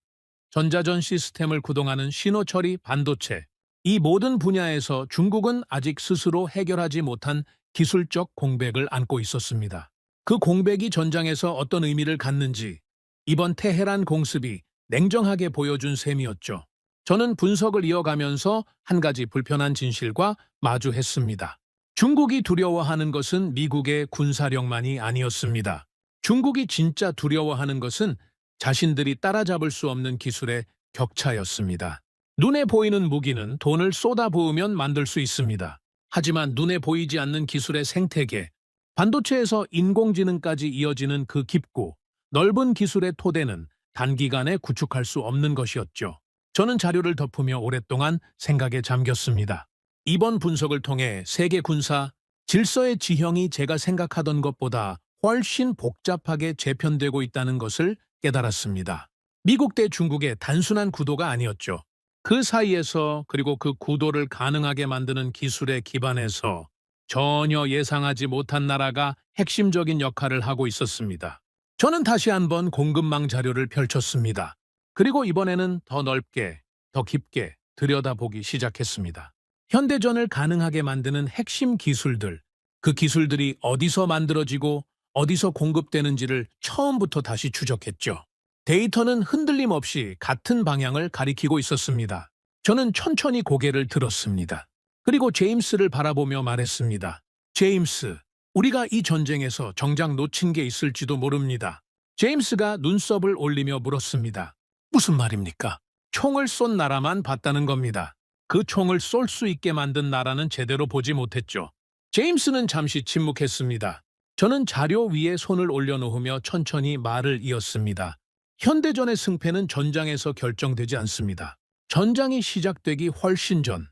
전자전 시스템을 구동하는 신호 처리 반도체, 이 모든 분야에서 중국은 아직 스스로 해결하지 못한 기술적 공백을 안고 있었습니다. 그 공백이 전장에서 어떤 의미를 갖는지 이번 테헤란 공습이 냉정하게 보여준 셈이었죠. 저는 분석을 이어가면서 한 가지 불편한 진실과 마주했습니다. 중국이 두려워하는 것은 미국의 군사력만이 아니었습니다. 중국이 진짜 두려워하는 것은 자신들이 따라잡을 수 없는 기술의 격차였습니다. 눈에 보이는 무기는 돈을 쏟아부으면 만들 수 있습니다. 하지만 눈에 보이지 않는 기술의 생태계, 반도체에서 인공지능까지 이어지는 그 깊고 넓은 기술의 토대는 단기간에 구축할 수 없는 것이었죠. 저는 자료를 덮으며 오랫동안 생각에 잠겼습니다. 이번 분석을 통해 세계 군사 질서의 지형이 제가 생각하던 것보다 훨씬 복잡하게 재편되고 있다는 것을 깨달았습니다. 미국 대 중국의 단순한 구도가 아니었죠. 그 사이에서 그리고 그 구도를 가능하게 만드는 기술의 기반에서 전혀 예상하지 못한 나라가 핵심적인 역할을 하고 있었습니다. 저는 다시 한번 공급망 자료를 펼쳤습니다. 그리고 이번에는 더 넓게, 더 깊게 들여다보기 시작했습니다. 현대전을 가능하게 만드는 핵심 기술들, 그 기술들이 어디서 만들어지고 어디서 공급되는지를 처음부터 다시 추적했죠. 데이터는 흔들림 없이 같은 방향을 가리키고 있었습니다. 저는 천천히 고개를 들었습니다. 그리고 제임스를 바라보며 말했습니다. 제임스, 우리가 이 전쟁에서 정작 놓친 게 있을지도 모릅니다. 제임스가 눈썹을 올리며 물었습니다. 무슨 말입니까? 총을 쏜 나라만 봤다는 겁니다. 그 총을 쏠 수 있게 만든 나라는 제대로 보지 못했죠. 제임스는 잠시 침묵했습니다. 저는 자료 위에 손을 올려놓으며 천천히 말을 이었습니다. 현대전의 승패는 전장에서 결정되지 않습니다. 전장이 시작되기 훨씬 전,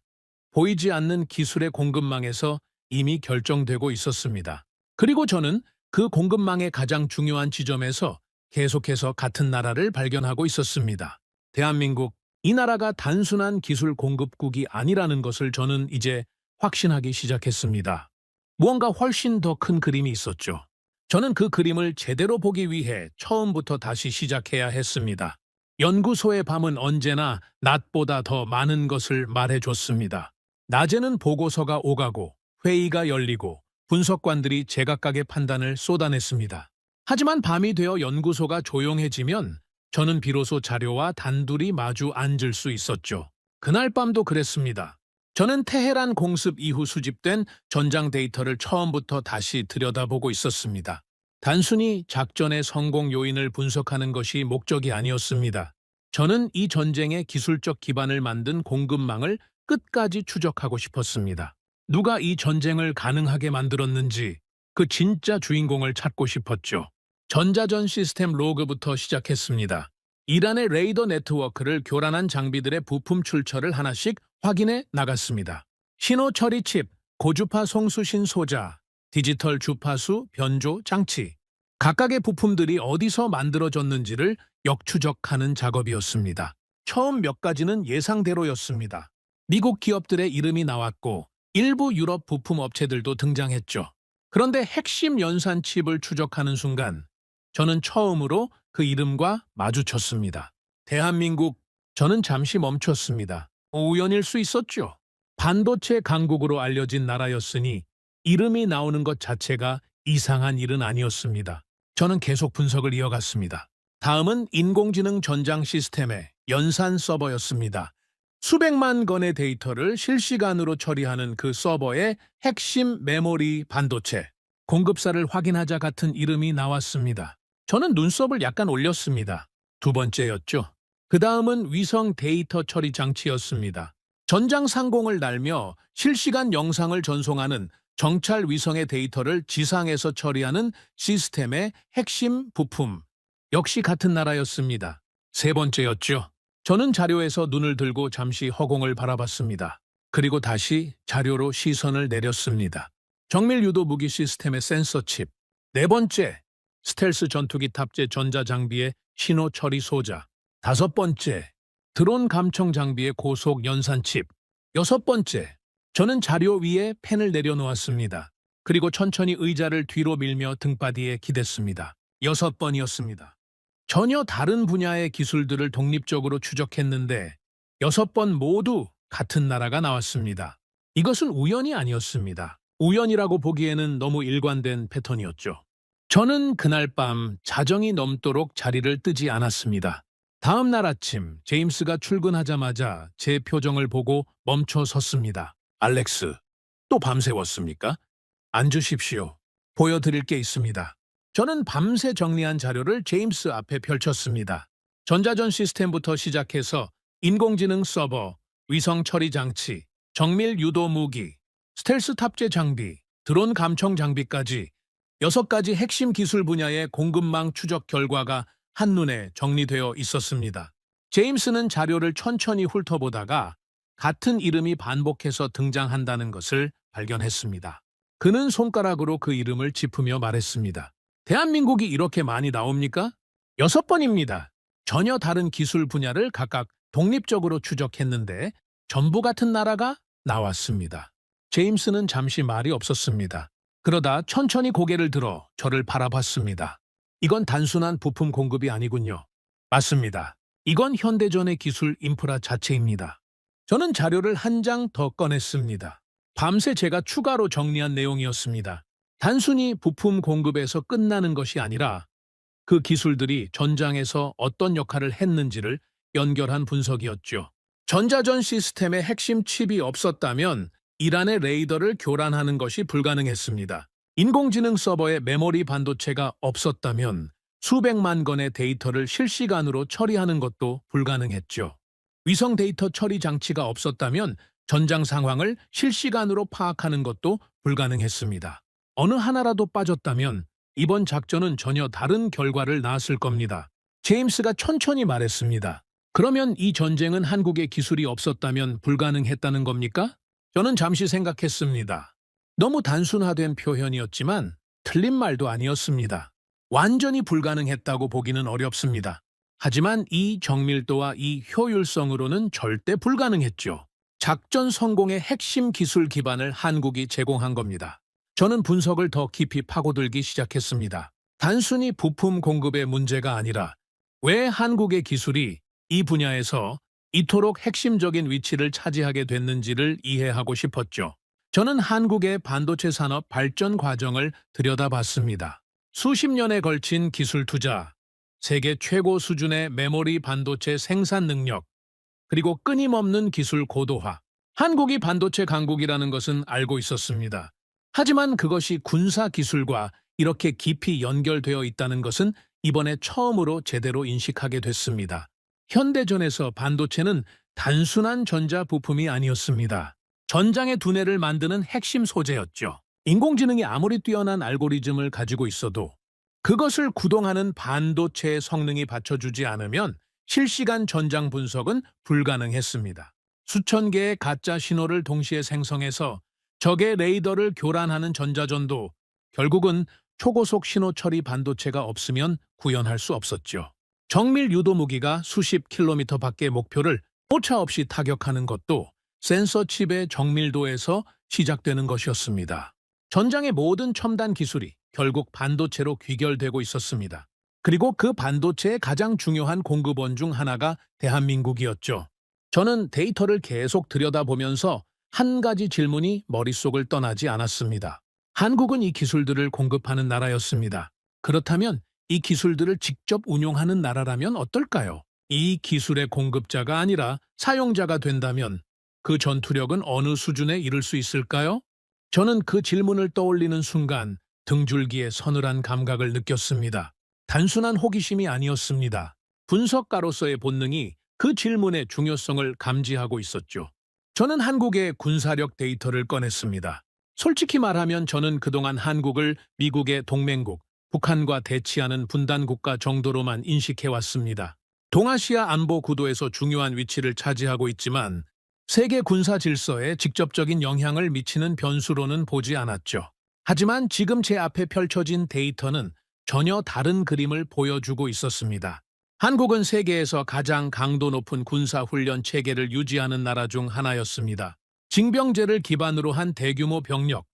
보이지 않는 기술의 공급망에서 이미 결정되고 있었습니다. 그리고 저는 그 공급망의 가장 중요한 지점에서 계속해서 같은 나라를 발견하고 있었습니다. 대한민국, 이 나라가 단순한 기술 공급국이 아니라는 것을 저는 이제 확신하기 시작했습니다. 무언가 훨씬 더 큰 그림이 있었죠. 저는 그 그림을 제대로 보기 위해 처음부터 다시 시작해야 했습니다. 연구소의 밤은 언제나 낮보다 더 많은 것을 말해줬습니다. 낮에는 보고서가 오가고 회의가 열리고 분석관들이 제각각의 판단을 쏟아냈습니다. 하지만 밤이 되어 연구소가 조용해지면 저는 비로소 자료와 단둘이 마주 앉을 수 있었죠. 그날 밤도 그랬습니다. 저는 테헤란 공습 이후 수집된 전장 데이터를 처음부터 다시 들여다보고 있었습니다. 단순히 작전의 성공 요인을 분석하는 것이 목적이 아니었습니다. 저는 이 전쟁의 기술적 기반을 만든 공급망을 끝까지 추적하고 싶었습니다. 누가 이 전쟁을 가능하게 만들었는지 그 진짜 주인공을 찾고 싶었죠. 전자전 시스템 로그부터 시작했습니다. 이란의 레이더 네트워크를 교란한 장비들의 부품 출처를 하나씩 확인해 나갔습니다. 신호 처리 칩, 고주파 송수신 소자, 디지털 주파수 변조 장치, 각각의 부품들이 어디서 만들어졌는지를 역추적하는 작업이었습니다. 처음 몇 가지는 예상대로였습니다. 미국 기업들의 이름이 나왔고 일부 유럽 부품 업체들도 등장했죠. 그런데 핵심 연산 칩을 추적하는 순간 저는 처음으로 그 이름과 마주쳤습니다. 대한민국, 저는 잠시 멈췄습니다. 우연일 수 있었죠. 반도체 강국으로 알려진 나라였으니 이름이 나오는 것 자체가 이상한 일은 아니었습니다. 저는 계속 분석을 이어갔습니다. 다음은 인공지능 전장 시스템의 연산 서버였습니다. 수백만 건의 데이터를 실시간으로 처리하는 그 서버의 핵심 메모리 반도체, 공급사를 확인하자 같은 이름이 나왔습니다. 저는 눈썹을 약간 올렸습니다. 두 번째였죠. 그 다음은 위성 데이터 처리 장치였습니다. 전장 상공을 날며 실시간 영상을 전송하는 정찰 위성의 데이터를 지상에서 처리하는 시스템의 핵심 부품. 역시 같은 나라였습니다. 세 번째였죠. 저는 자료에서 눈을 들고 잠시 허공을 바라봤습니다. 그리고 다시 자료로 시선을 내렸습니다. 정밀 유도 무기 시스템의 센서 칩. 네 번째, 스텔스 전투기 탑재 전자장비의 신호 처리 소자. 다섯 번째, 드론 감청 장비의 고속 연산 칩. 여섯 번째, 저는 자료 위에 펜을 내려놓았습니다. 그리고 천천히 의자를 뒤로 밀며 등바디에 기댔습니다. 6번이었습니다. 전혀 다른 분야의 기술들을 독립적으로 추적했는데 6번 모두 같은 나라가 나왔습니다. 이것은 우연이 아니었습니다. 우연이라고 보기에는 너무 일관된 패턴이었죠. 저는 그날 밤 자정이 넘도록 자리를 뜨지 않았습니다. 다음 날 아침 제임스가 출근하자마자 제 표정을 보고 멈춰 섰습니다. 알렉스, 또 밤새웠습니까? 앉으십시오. 보여드릴 게 있습니다. 저는 밤새 정리한 자료를 제임스 앞에 펼쳤습니다. 전자전 시스템부터 시작해서 인공지능 서버, 위성 처리 장치, 정밀 유도 무기, 스텔스 탑재 장비, 드론 감청 장비까지 6가지 핵심 기술 분야의 공급망 추적 결과가 한눈에 정리되어 있었습니다. 제임스는 자료를 천천히 훑어보다가 같은 이름이 반복해서 등장한다는 것을 발견했습니다. 그는 손가락으로 그 이름을 짚으며 말했습니다. 대한민국이 이렇게 많이 나옵니까? 6번입니다. 전혀 다른 기술 분야를 각각 독립적으로 추적했는데 전부 같은 나라가 나왔습니다. 제임스는 잠시 말이 없었습니다. 그러다 천천히 고개를 들어 저를 바라봤습니다. 이건 단순한 부품 공급이 아니군요. 맞습니다. 이건 현대전의 기술 인프라 자체입니다. 저는 자료를 한 장 더 꺼냈습니다. 밤새 제가 추가로 정리한 내용이었습니다. 단순히 부품 공급에서 끝나는 것이 아니라 그 기술들이 전장에서 어떤 역할을 했는지를 연결한 분석이었죠. 전자전 시스템의 핵심 칩이 없었다면 이란의 레이더를 교란하는 것이 불가능했습니다. 인공지능 서버에 메모리 반도체가 없었다면 수백만 건의 데이터를 실시간으로 처리하는 것도 불가능했죠. 위성 데이터 처리 장치가 없었다면 전장 상황을 실시간으로 파악하는 것도 불가능했습니다. 어느 하나라도 빠졌다면 이번 작전은 전혀 다른 결과를 낳았을 겁니다. 제임스가 천천히 말했습니다. 그러면 이 전쟁은 한국의 기술이 없었다면 불가능했다는 겁니까? 저는 잠시 생각했습니다. 너무 단순화된 표현이었지만 틀린 말도 아니었습니다. 완전히 불가능했다고 보기는 어렵습니다. 하지만 이 정밀도와 이 효율성으로는 절대 불가능했죠. 작전 성공의 핵심 기술 기반을 한국이 제공한 겁니다. 저는 분석을 더 깊이 파고들기 시작했습니다. 단순히 부품 공급의 문제가 아니라 왜 한국의 기술이 이 분야에서 이토록 핵심적인 위치를 차지하게 됐는지를 이해하고 싶었죠. 저는 한국의 반도체 산업 발전 과정을 들여다봤습니다. 수십 년에 걸친 기술 투자, 세계 최고 수준의 메모리 반도체 생산 능력, 그리고 끊임없는 기술 고도화. 한국이 반도체 강국이라는 것은 알고 있었습니다. 하지만 그것이 군사 기술과 이렇게 깊이 연결되어 있다는 것은 이번에 처음으로 제대로 인식하게 됐습니다. 현대전에서 반도체는 단순한 전자 부품이 아니었습니다. 전장의 두뇌를 만드는 핵심 소재였죠. 인공지능이 아무리 뛰어난 알고리즘을 가지고 있어도 그것을 구동하는 반도체의 성능이 받쳐주지 않으면 실시간 전장 분석은 불가능했습니다. 수천 개의 가짜 신호를 동시에 생성해서 적의 레이더를 교란하는 전자전도 결국은 초고속 신호 처리 반도체가 없으면 구현할 수 없었죠. 정밀 유도 무기가 수십 킬로미터 밖의 목표를 오차 없이 타격하는 것도 센서 칩의 정밀도에서 시작되는 것이었습니다. 전장의 모든 첨단 기술이 결국 반도체로 귀결되고 있었습니다. 그리고 그 반도체의 가장 중요한 공급원 중 하나가 대한민국이었죠. 저는 데이터를 계속 들여다보면서 한 가지 질문이 머릿속을 떠나지 않았습니다. 한국은 이 기술들을 공급하는 나라였습니다. 그렇다면 이 기술들을 직접 운용하는 나라라면 어떨까요? 이 기술의 공급자가 아니라 사용자가 된다면 그 전투력은 어느 수준에 이를 수 있을까요? 저는 그 질문을 떠올리는 순간 등줄기에 서늘한 감각을 느꼈습니다. 단순한 호기심이 아니었습니다. 분석가로서의 본능이 그 질문의 중요성을 감지하고 있었죠. 저는 한국의 군사력 데이터를 꺼냈습니다. 솔직히 말하면 저는 그동안 한국을 미국의 동맹국, 북한과 대치하는 분단국가 정도로만 인식해왔습니다. 동아시아 안보 구도에서 중요한 위치를 차지하고 있지만 세계 군사 질서에 직접적인 영향을 미치는 변수로는 보지 않았죠. 하지만 지금 제 앞에 펼쳐진 데이터는 전혀 다른 그림을 보여주고 있었습니다. 한국은 세계에서 가장 강도 높은 군사훈련 체계를 유지하는 나라 중 하나였습니다. 징병제를 기반으로 한 대규모 병력,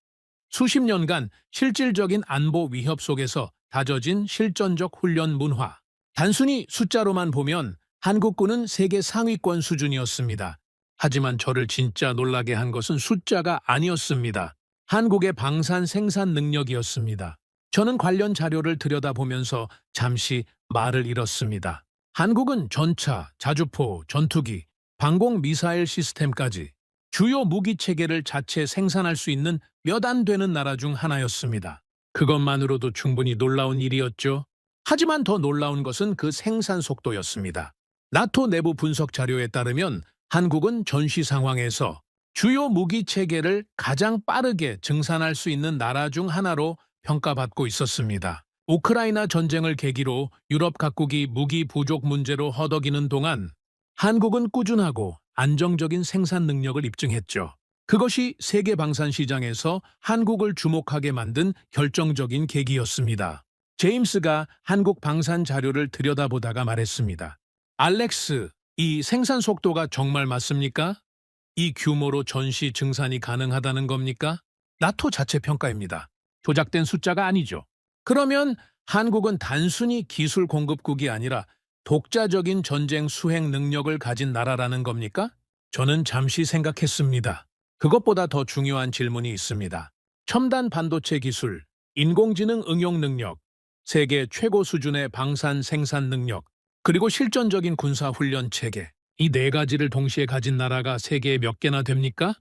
수십 년간 실질적인 안보 위협 속에서 다져진 실전적 훈련 문화. 단순히 숫자로만 보면 한국군은 세계 상위권 수준이었습니다. 하지만 저를 진짜 놀라게 한 것은 숫자가 아니었습니다. 한국의 방산 생산 능력이었습니다. 저는 관련 자료를 들여다보면서 잠시 말을 잃었습니다. 한국은 전차, 자주포, 전투기, 방공 미사일 시스템까지 주요 무기 체계를 자체 생산할 수 있는 몇 안 되는 나라 중 하나였습니다. 그것만으로도 충분히 놀라운 일이었죠. 하지만 더 놀라운 것은 그 생산 속도였습니다. 나토 내부 분석 자료에 따르면 한국은 전시 상황에서 주요 무기 체계를 가장 빠르게 증산할 수 있는 나라 중 하나로 평가받고 있었습니다. 우크라이나 전쟁을 계기로 유럽 각국이 무기 부족 문제로 허덕이는 동안 한국은 꾸준하고 안정적인 생산 능력을 입증했죠. 그것이 세계 방산 시장에서 한국을 주목하게 만든 결정적인 계기였습니다. 제임스가 한국 방산 자료를 들여다보다가 말했습니다. 알렉스, 이 생산 속도가 정말 맞습니까? 이 규모로 전시 증산이 가능하다는 겁니까? 나토 자체 평가입니다. 조작된 숫자가 아니죠. 그러면 한국은 단순히 기술 공급국이 아니라 독자적인 전쟁 수행 능력을 가진 나라라는 겁니까? 저는 잠시 생각했습니다. 그것보다 더 중요한 질문이 있습니다. 첨단 반도체 기술, 인공지능 응용 능력, 세계 최고 수준의 방산 생산 능력, 그리고 실전적인 군사 훈련 체계. 이 네 가지를 동시에 가진 나라가 세계에 몇 개나 됩니까?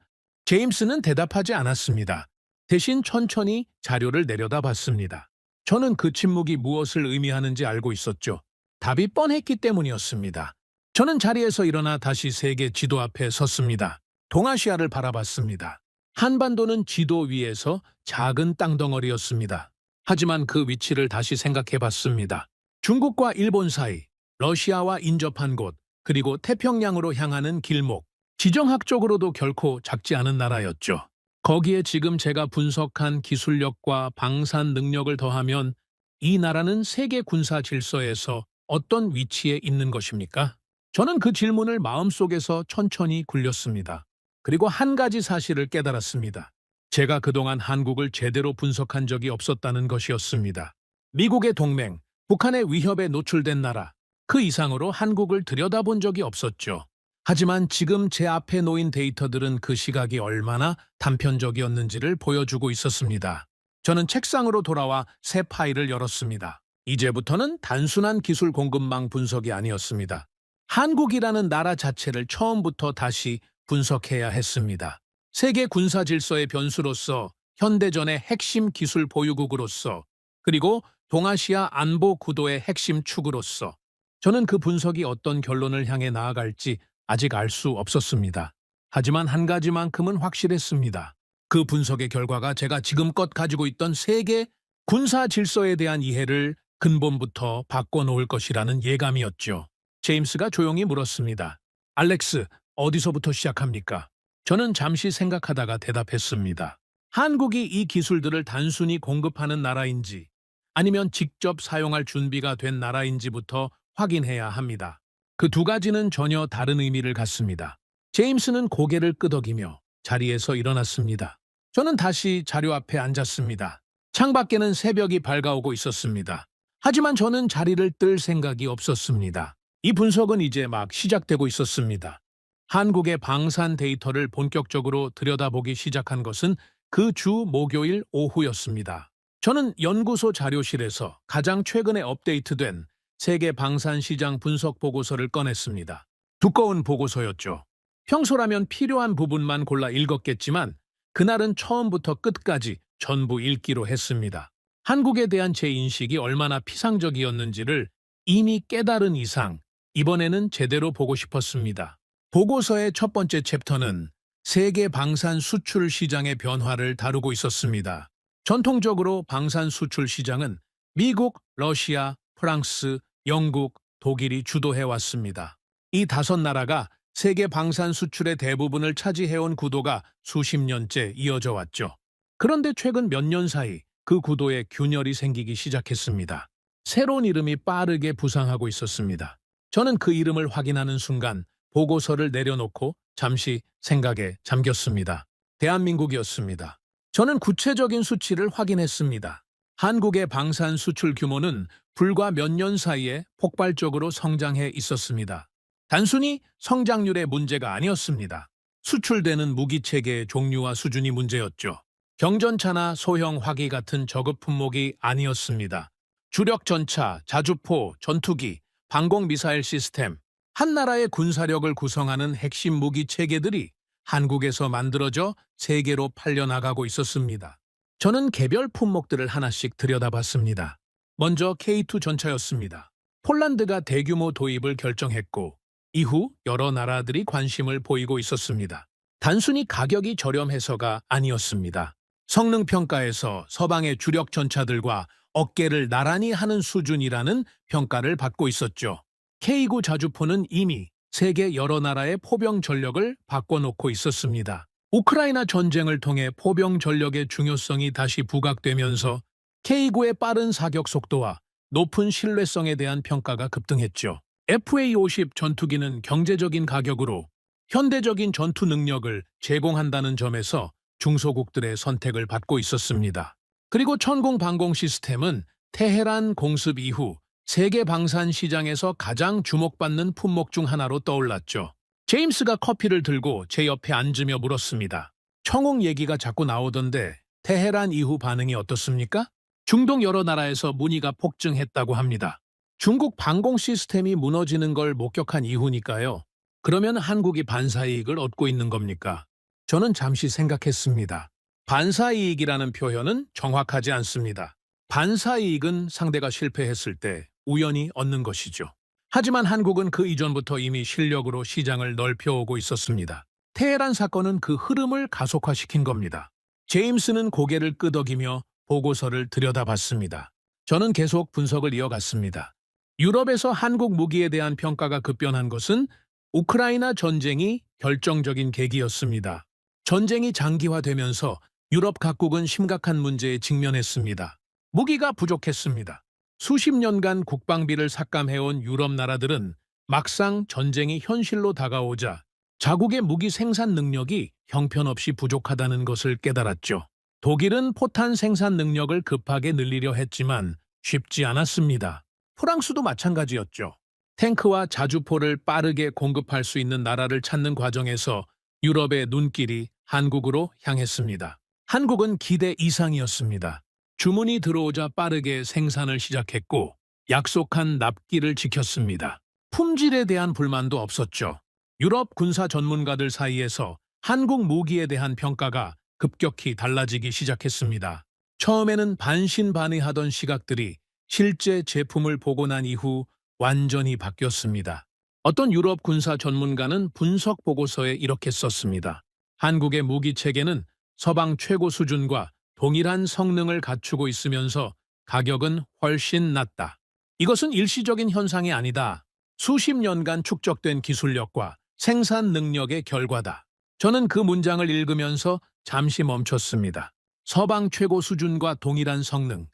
제임스는 대답하지 않았습니다. 대신 천천히 자료를 내려다봤습니다. 저는 그 침묵이 무엇을 의미하는지 알고 있었죠. 답이 뻔했기 때문이었습니다. 저는 자리에서 일어나 다시 세계 지도 앞에 섰습니다. 동아시아를 바라봤습니다. 한반도는 지도 위에서 작은 땅덩어리였습니다. 하지만 그 위치를 다시 생각해봤습니다. 중국과 일본 사이, 러시아와 인접한 곳, 그리고 태평양으로 향하는 길목, 지정학적으로도 결코 작지 않은 나라였죠. 거기에 지금 제가 분석한 기술력과 방산 능력을 더하면 이 나라는 세계 군사 질서에서 어떤 위치에 있는 것입니까? 저는 그 질문을 마음속에서 천천히 굴렸습니다. 그리고 한 가지 사실을 깨달았습니다. 제가 그동안 한국을 제대로 분석한 적이 없었다는 것이었습니다. 미국의 동맹, 북한의 위협에 노출된 나라, 그 이상으로 한국을 들여다본 적이 없었죠. 하지만 지금 제 앞에 놓인 데이터들은 그 시각이 얼마나 단편적이었는지를 보여주고 있었습니다. 저는 책상으로 돌아와 새 파일을 열었습니다. 이제부터는 단순한 기술 공급망 분석이 아니었습니다. 한국이라는 나라 자체를 처음부터 다시 분석해야 했습니다. 세계 군사 질서의 변수로서, 현대전의 핵심 기술 보유국으로서, 그리고 동아시아 안보 구도의 핵심 축으로서 저는 그 분석이 어떤 결론을 향해 나아갈지 아직 알 수 없었습니다. 하지만 한 가지만큼은 확실했습니다. 그 분석의 결과가 제가 지금껏 가지고 있던 세계 군사 질서에 대한 이해를 근본부터 바꿔놓을 것이라는 예감이었죠. 제임스가 조용히 물었습니다. 알렉스, 어디서부터 시작합니까? 저는 잠시 생각하다가 대답했습니다. 한국이 이 기술들을 단순히 공급하는 나라인지 아니면 직접 사용할 준비가 된 나라인지부터 확인해야 합니다. 그 두 가지는 전혀 다른 의미를 갖습니다. 제임스는 고개를 끄덕이며 자리에서 일어났습니다. 저는 다시 자료 앞에 앉았습니다. 창밖에는 새벽이 밝아오고 있었습니다. 하지만 저는 자리를 뜰 생각이 없었습니다. 이 분석은 이제 막 시작되고 있었습니다. 한국의 방산 데이터를 본격적으로 들여다보기 시작한 것은 그 주 목요일 오후였습니다. 저는 연구소 자료실에서 가장 최근에 업데이트된 세계 방산 시장 분석 보고서를 꺼냈습니다. 두꺼운 보고서였죠. 평소라면 필요한 부분만 골라 읽었겠지만 그날은 처음부터 끝까지 전부 읽기로 했습니다. 한국에 대한 제 인식이 얼마나 피상적이었는지를 이미 깨달은 이상 이번에는 제대로 보고 싶었습니다. 보고서의 첫 번째 챕터는 세계 방산 수출 시장의 변화를 다루고 있었습니다. 전통적으로 방산 수출 시장은 미국, 러시아, 프랑스, 영국, 독일이 주도해왔습니다. 이 5나라가 세계 방산 수출의 대부분을 차지해온 구도가 수십 년째 이어져 왔죠. 그런데 최근 몇 년 사이 그 구도에 균열이 생기기 시작했습니다. 새로운 이름이 빠르게 부상하고 있었습니다. 저는 그 이름을 확인하는 순간 보고서를 내려놓고 잠시 생각에 잠겼습니다. 대한민국이었습니다. 저는 구체적인 수치를 확인했습니다. 한국의 방산 수출 규모는 불과 몇 년 사이에 폭발적으로 성장해 있었습니다. 단순히 성장률의 문제가 아니었습니다. 수출되는 무기 체계의 종류와 수준이 문제였죠. 경전차나 소형 화기 같은 저급 품목이 아니었습니다. 주력 전차, 자주포, 전투기, 방공 미사일 시스템, 한 나라의 군사력을 구성하는 핵심 무기 체계들이 한국에서 만들어져 세계로 팔려나가고 있었습니다. 저는 개별 품목들을 하나씩 들여다봤습니다. 먼저 K2 전차였습니다. 폴란드가 대규모 도입을 결정했고 이후 여러 나라들이 관심을 보이고 있었습니다. 단순히 가격이 저렴해서가 아니었습니다. 성능 평가에서 서방의 주력 전차들과 어깨를 나란히 하는 수준이라는 평가를 받고 있었죠. K9 자주포는 이미 세계 여러 나라의 포병 전력을 바꿔놓고 있었습니다. 우크라이나 전쟁을 통해 포병 전력의 중요성이 다시 부각되면서 K9의 빠른 사격 속도와 높은 신뢰성에 대한 평가가 급등했죠. FA-50 전투기는 경제적인 가격으로 현대적인 전투 능력을 제공한다는 점에서 중소국들의 선택을 받고 있었습니다. 그리고 천공 방공 시스템은 테헤란 공습 이후 세계 방산 시장에서 가장 주목받는 품목 중 하나로 떠올랐죠. 제임스가 커피를 들고 제 옆에 앉으며 물었습니다. 청홍 얘기가 자꾸 나오던데 테헤란 이후 반응이 어떻습니까? 중동 여러 나라에서 문의가 폭증했다고 합니다. 중국 방공 시스템이 무너지는 걸 목격한 이후니까요. 그러면 한국이 반사이익을 얻고 있는 겁니까? 저는 잠시 생각했습니다. 반사이익이라는 표현은 정확하지 않습니다. 반사이익은 상대가 실패했을 때 우연히 얻는 것이죠. 하지만 한국은 그 이전부터 이미 실력으로 시장을 넓혀오고 있었습니다. 테헤란 사건은 그 흐름을 가속화시킨 겁니다. 제임스는 고개를 끄덕이며 보고서를 들여다봤습니다. 저는 계속 분석을 이어갔습니다. 유럽에서 한국 무기에 대한 평가가 급변한 것은 우크라이나 전쟁이 결정적인 계기였습니다. 전쟁이 장기화되면서 유럽 각국은 심각한 문제에 직면했습니다. 무기가 부족했습니다. 수십 년간 국방비를 삭감해온 유럽 나라들은 막상 전쟁이 현실로 다가오자 자국의 무기 생산 능력이 형편없이 부족하다는 것을 깨달았죠. 독일은 포탄 생산 능력을 급하게 늘리려 했지만 쉽지 않았습니다. 프랑스도 마찬가지였죠. 탱크와 자주포를 빠르게 공급할 수 있는 나라를 찾는 과정에서 유럽의 눈길이 한국으로 향했습니다. 한국은 기대 이상이었습니다. 주문이 들어오자 빠르게 생산을 시작했고 약속한 납기를 지켰습니다. 품질에 대한 불만도 없었죠. 유럽 군사 전문가들 사이에서 한국 무기에 대한 평가가 급격히 달라지기 시작했습니다. 처음에는 반신반의하던 시각들이 실제 제품을 보고 난 이후 완전히 바뀌었습니다. 어떤 유럽 군사 전문가는 분석 보고서에 이렇게 썼습니다. 한국의 무기 체계는 서방 최고 수준과 동일한 성능을 갖추고 있으면서 가격은 훨씬 낮다. 이것은 일시적인 현상이 아니다. 수십 년간 축적된 기술력과 생산 능력의 결과다. 저는 그 문장을 읽으면서 잠시 멈췄습니다. 서방 최고 수준과 동일한 성능.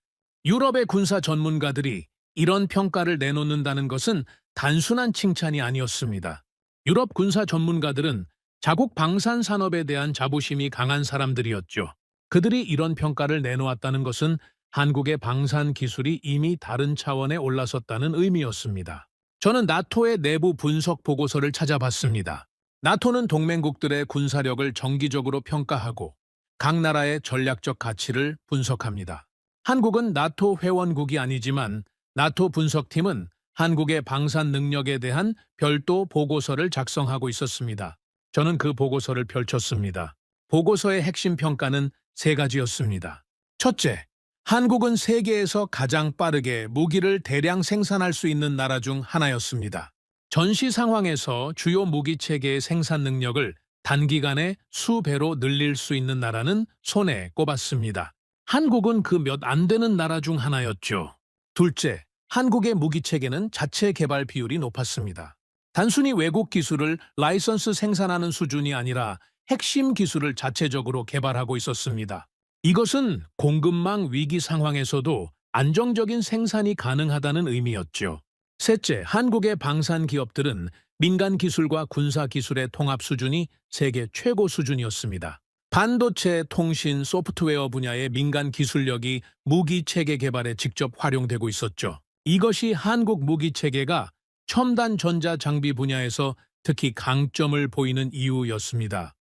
유럽의 군사 전문가들이 이런 평가를 내놓는다는 것은 단순한 칭찬이 아니었습니다. 유럽 군사 전문가들은 자국 방산 산업에 대한 자부심이 강한 사람들이었죠. 그들이 이런 평가를 내놓았다는 것은 한국의 방산 기술이 이미 다른 차원에 올라섰다는 의미였습니다. 저는 나토의 내부 분석 보고서를 찾아봤습니다. 나토는 동맹국들의 군사력을 정기적으로 평가하고 각 나라의 전략적 가치를 분석합니다. 한국은 나토 회원국이 아니지만 나토 분석팀은 한국의 방산 능력에 대한 별도 보고서를 작성하고 있었습니다. 저는 그 보고서를 펼쳤습니다. 보고서의 핵심 평가는 세 가지였습니다. 첫째, 한국은 세계에서 가장 빠르게 무기를 대량 생산할 수 있는 나라 중 하나였습니다. 전시 상황에서 주요 무기 체계의 생산 능력을 단기간에 수배로 늘릴 수 있는 나라는 손에 꼽았습니다. 한국은 그 몇 안 되는 나라 중 하나였죠. 둘째, 한국의 무기 체계는 자체 개발 비율이 높았습니다. 단순히 외국 기술을 라이선스 생산하는 수준이 아니라 핵심 기술을 자체적으로 개발하고 있었습니다. 이것은 공급망 위기 상황에서도 안정적인 생산이 가능하다는 의미였죠. 셋째, 한국의 방산 기업들은 민간 기술과 군사 기술의 통합 수준이 세계 최고 수준이었습니다. 반도체, 통신, 소프트웨어 분야의 민간 기술력이 무기 체계 개발에 직접 활용되고 있었죠. 이것이 한국 무기 체계가 첨단 전자 장비 분야에서 특히 강점을 보이는 이유였습니다.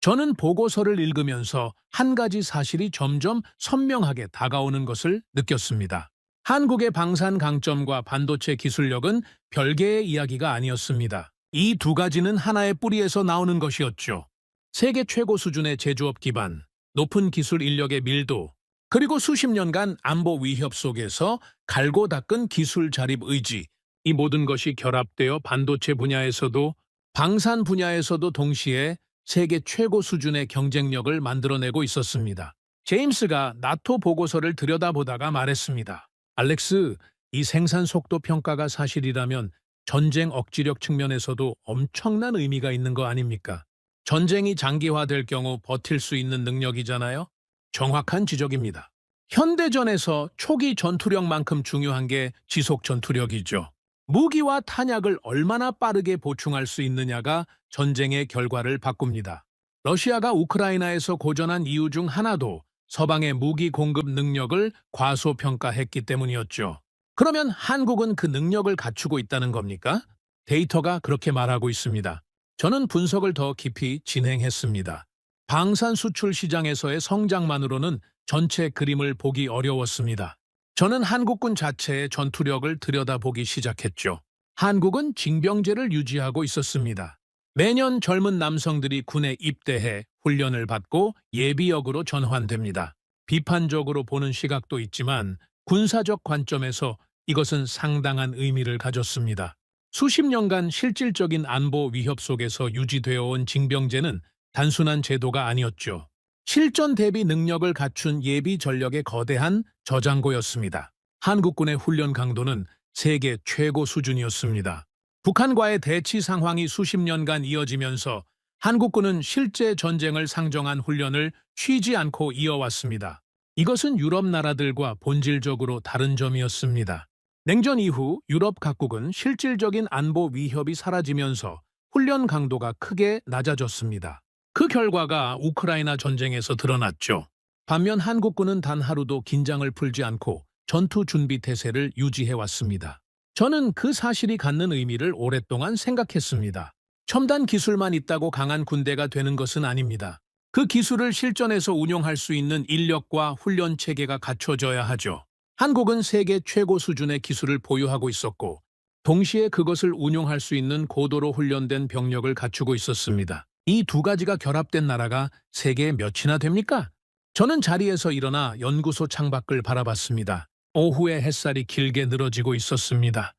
저는 보고서를 읽으면서 한 가지 사실이 점점 선명하게 다가오는 것을 느꼈습니다. 한국의 방산 강점과 반도체 기술력은 별개의 이야기가 아니었습니다. 이 두 가지는 하나의 뿌리에서 나오는 것이었죠. 세계 최고 수준의 제조업 기반, 높은 기술 인력의 밀도, 그리고 수십 년간 안보 위협 속에서 갈고 닦은 기술 자립 의지, 이 모든 것이 결합되어 반도체 분야에서도 방산 분야에서도 동시에 세계 최고 수준의 경쟁력을 만들어내고 있었습니다. 제임스가 나토 보고서를 들여다보다가 말했습니다. 알렉스, 이 생산 속도 평가가 사실이라면 전쟁 억지력 측면에서도 엄청난 의미가 있는 거 아닙니까? 전쟁이 장기화될 경우 버틸 수 있는 능력이잖아요? 정확한 지적입니다. 현대전에서 초기 전투력만큼 중요한 게 지속 전투력이죠. 무기와 탄약을 얼마나 빠르게 보충할 수 있느냐가 전쟁의 결과를 바꿉니다. 러시아가 우크라이나에서 고전한 이유 중 하나도 서방의 무기 공급 능력을 과소평가했기 때문이었죠. 그러면 한국은 그 능력을 갖추고 있다는 겁니까? 데이터가 그렇게 말하고 있습니다. 저는 분석을 더 깊이 진행했습니다. 방산 수출 시장에서의 성장만으로는 전체 그림을 보기 어려웠습니다. 저는 한국군 자체의 전투력을 들여다보기 시작했죠. 한국은 징병제를 유지하고 있었습니다. 매년 젊은 남성들이 군에 입대해 훈련을 받고 예비역으로 전환됩니다. 비판적으로 보는 시각도 있지만 군사적 관점에서 이것은 상당한 의미를 가졌습니다. 수십 년간 실질적인 안보 위협 속에서 유지되어 온 징병제는 단순한 제도가 아니었죠. 실전 대비 능력을 갖춘 예비 전력의 거대한 저장고였습니다. 한국군의 훈련 강도는 세계 최고 수준이었습니다. 북한과의 대치 상황이 수십 년간 이어지면서 한국군은 실제 전쟁을 상정한 훈련을 쉬지 않고 이어왔습니다. 이것은 유럽 나라들과 본질적으로 다른 점이었습니다. 냉전 이후 유럽 각국은 실질적인 안보 위협이 사라지면서 훈련 강도가 크게 낮아졌습니다. 그 결과가 우크라이나 전쟁에서 드러났죠. 반면 한국군은 단 하루도 긴장을 풀지 않고 전투 준비 태세를 유지해왔습니다. 저는 그 사실이 갖는 의미를 오랫동안 생각했습니다. 첨단 기술만 있다고 강한 군대가 되는 것은 아닙니다. 그 기술을 실전에서 운용할 수 있는 인력과 훈련 체계가 갖춰져야 하죠. 한국은 세계 최고 수준의 기술을 보유하고 있었고 동시에 그것을 운용할 수 있는 고도로 훈련된 병력을 갖추고 있었습니다. 이 두 가지가 결합된 나라가 세계에 몇이나 됩니까? 저는 자리에서 일어나 연구소 창밖을 바라봤습니다. 오후에 햇살이 길게 늘어지고 있었습니다.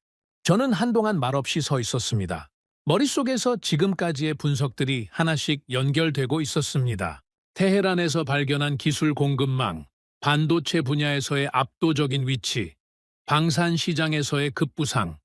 저는 한동안 말없이 서 있었습니다. 머릿속에서 지금까지의 분석들이 하나씩 연결되고 있었습니다. 테헤란에서 발견한 기술 공급망, 반도체 분야에서의 압도적인 위치, 방산 시장에서의 급부상,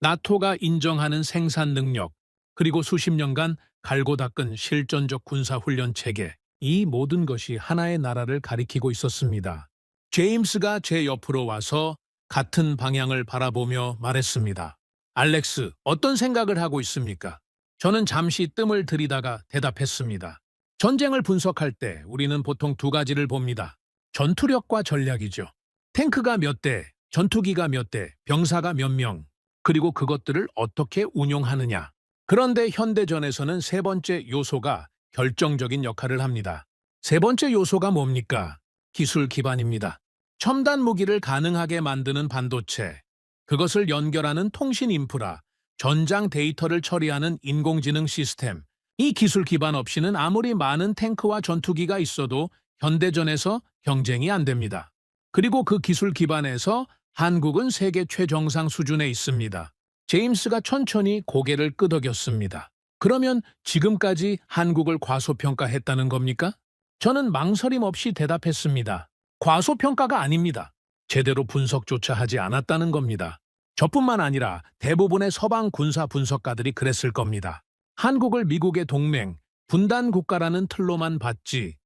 나토가 인정하는 생산 능력, 그리고 수십 년간 갈고 닦은 실전적 군사훈련 체계, 이 모든 것이 하나의 나라를 가리키고 있었습니다. 제임스가 제 옆으로 와서 같은 방향을 바라보며 말했습니다. 알렉스, 어떤 생각을 하고 있습니까? 저는 잠시 뜸을 들이다가 대답했습니다. 전쟁을 분석할 때 우리는 보통 두 가지를 봅니다. 전투력과 전략이죠. 탱크가 몇 대, 전투기가 몇 대, 병사가 몇 명, 그리고 그것들을 어떻게 운용하느냐. 그런데 현대전에서는 세 번째 요소가 결정적인 역할을 합니다. 세 번째 요소가 뭡니까? 기술 기반입니다. 첨단 무기를 가능하게 만드는 반도체, 그것을 연결하는 통신 인프라, 전장 데이터를 처리하는 인공지능 시스템, 이 기술 기반 없이는 아무리 많은 탱크와 전투기가 있어도 현대전에서 경쟁이 안 됩니다. 그리고 그 기술 기반에서 한국은 세계 최정상 수준에 있습니다. 제임스가 천천히 고개를 끄덕였습니다. 그러면 지금까지 한국을 과소평가했다는 겁니까? 저는 망설임 없이 대답했습니다. 과소평가가 아닙니다. 제대로 분석조차 하지 않았다는 겁니다. 저뿐만 아니라 대부분의 서방 군사 분석가들이 그랬을 겁니다. 한국을 미국의 동맹, 분단 국가라는 틀로만 봤지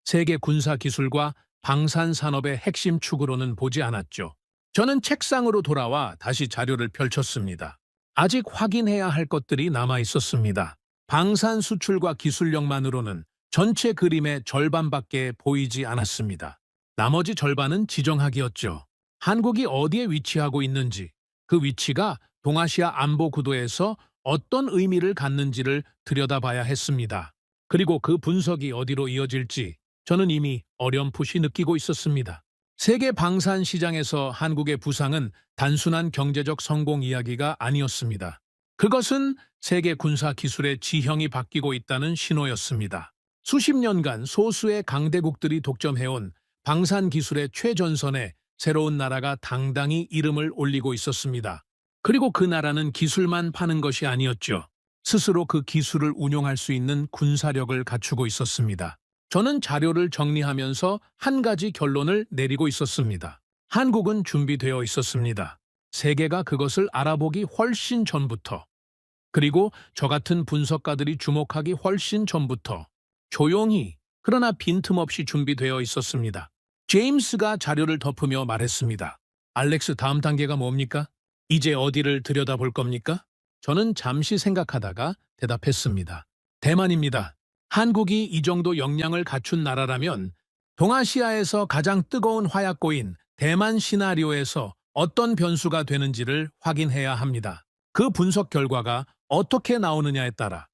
세계 군사 기술과 방산 산업의 핵심 축으로는 보지 않았죠. 저는 책상으로 돌아와 다시 자료를 펼쳤습니다. 아직 확인해야 할 것들이 남아 있었습니다. 방산 수출과 기술력만으로는 전체 그림의 절반밖에 보이지 않았습니다. 나머지 절반은 지정학이었죠. 한국이 어디에 위치하고 있는지, 그 위치가 동아시아 안보 구도에서 어떤 의미를 갖는지를 들여다봐야 했습니다. 그리고 그 분석이 어디로 이어질지 저는 이미 어렴풋이 느끼고 있었습니다. 세계 방산 시장에서 한국의 부상은 단순한 경제적 성공 이야기가 아니었습니다. 그것은 세계 군사 기술의 지형이 바뀌고 있다는 신호였습니다. 수십 년간 소수의 강대국들이 독점해온 방산 기술의 최전선에 새로운 나라가 당당히 이름을 올리고 있었습니다. 그리고 그 나라는 기술만 파는 것이 아니었죠. 스스로 그 기술을 운용할 수 있는 군사력을 갖추고 있었습니다. 저는 자료를 정리하면서 한 가지 결론을 내리고 있었습니다. 한국은 준비되어 있었습니다. 세계가 그것을 알아보기 훨씬 전부터. 그리고 저 같은 분석가들이 주목하기 훨씬 전부터. 조용히, 그러나 빈틈없이 준비되어 있었습니다. 제임스가 자료를 덮으며 말했습니다. 알렉스, 다음 단계가 뭡니까? 이제 어디를 들여다볼 겁니까? 저는 잠시 생각하다가 대답했습니다. 대만입니다. 한국이 이 정도 역량을 갖춘 나라라면 동아시아에서 가장 뜨거운 화약고인 대만 시나리오에서 어떤 변수가 되는지를 확인해야 합니다. 그 분석 결과가 어떻게 나오느냐에 따라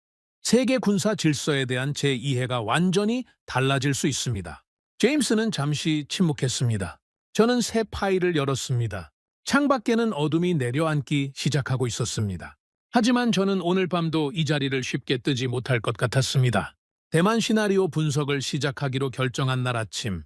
세계 군사 질서에 대한 제 이해가 완전히 달라질 수 있습니다. 제임스는 잠시 침묵했습니다. 저는 새 파일을 열었습니다. 창밖에는 어둠이 내려앉기 시작하고 있었습니다. 하지만 저는 오늘 밤도 이 자리를 쉽게 뜨지 못할 것 같았습니다. 대만 시나리오 분석을 시작하기로 결정한 날 아침,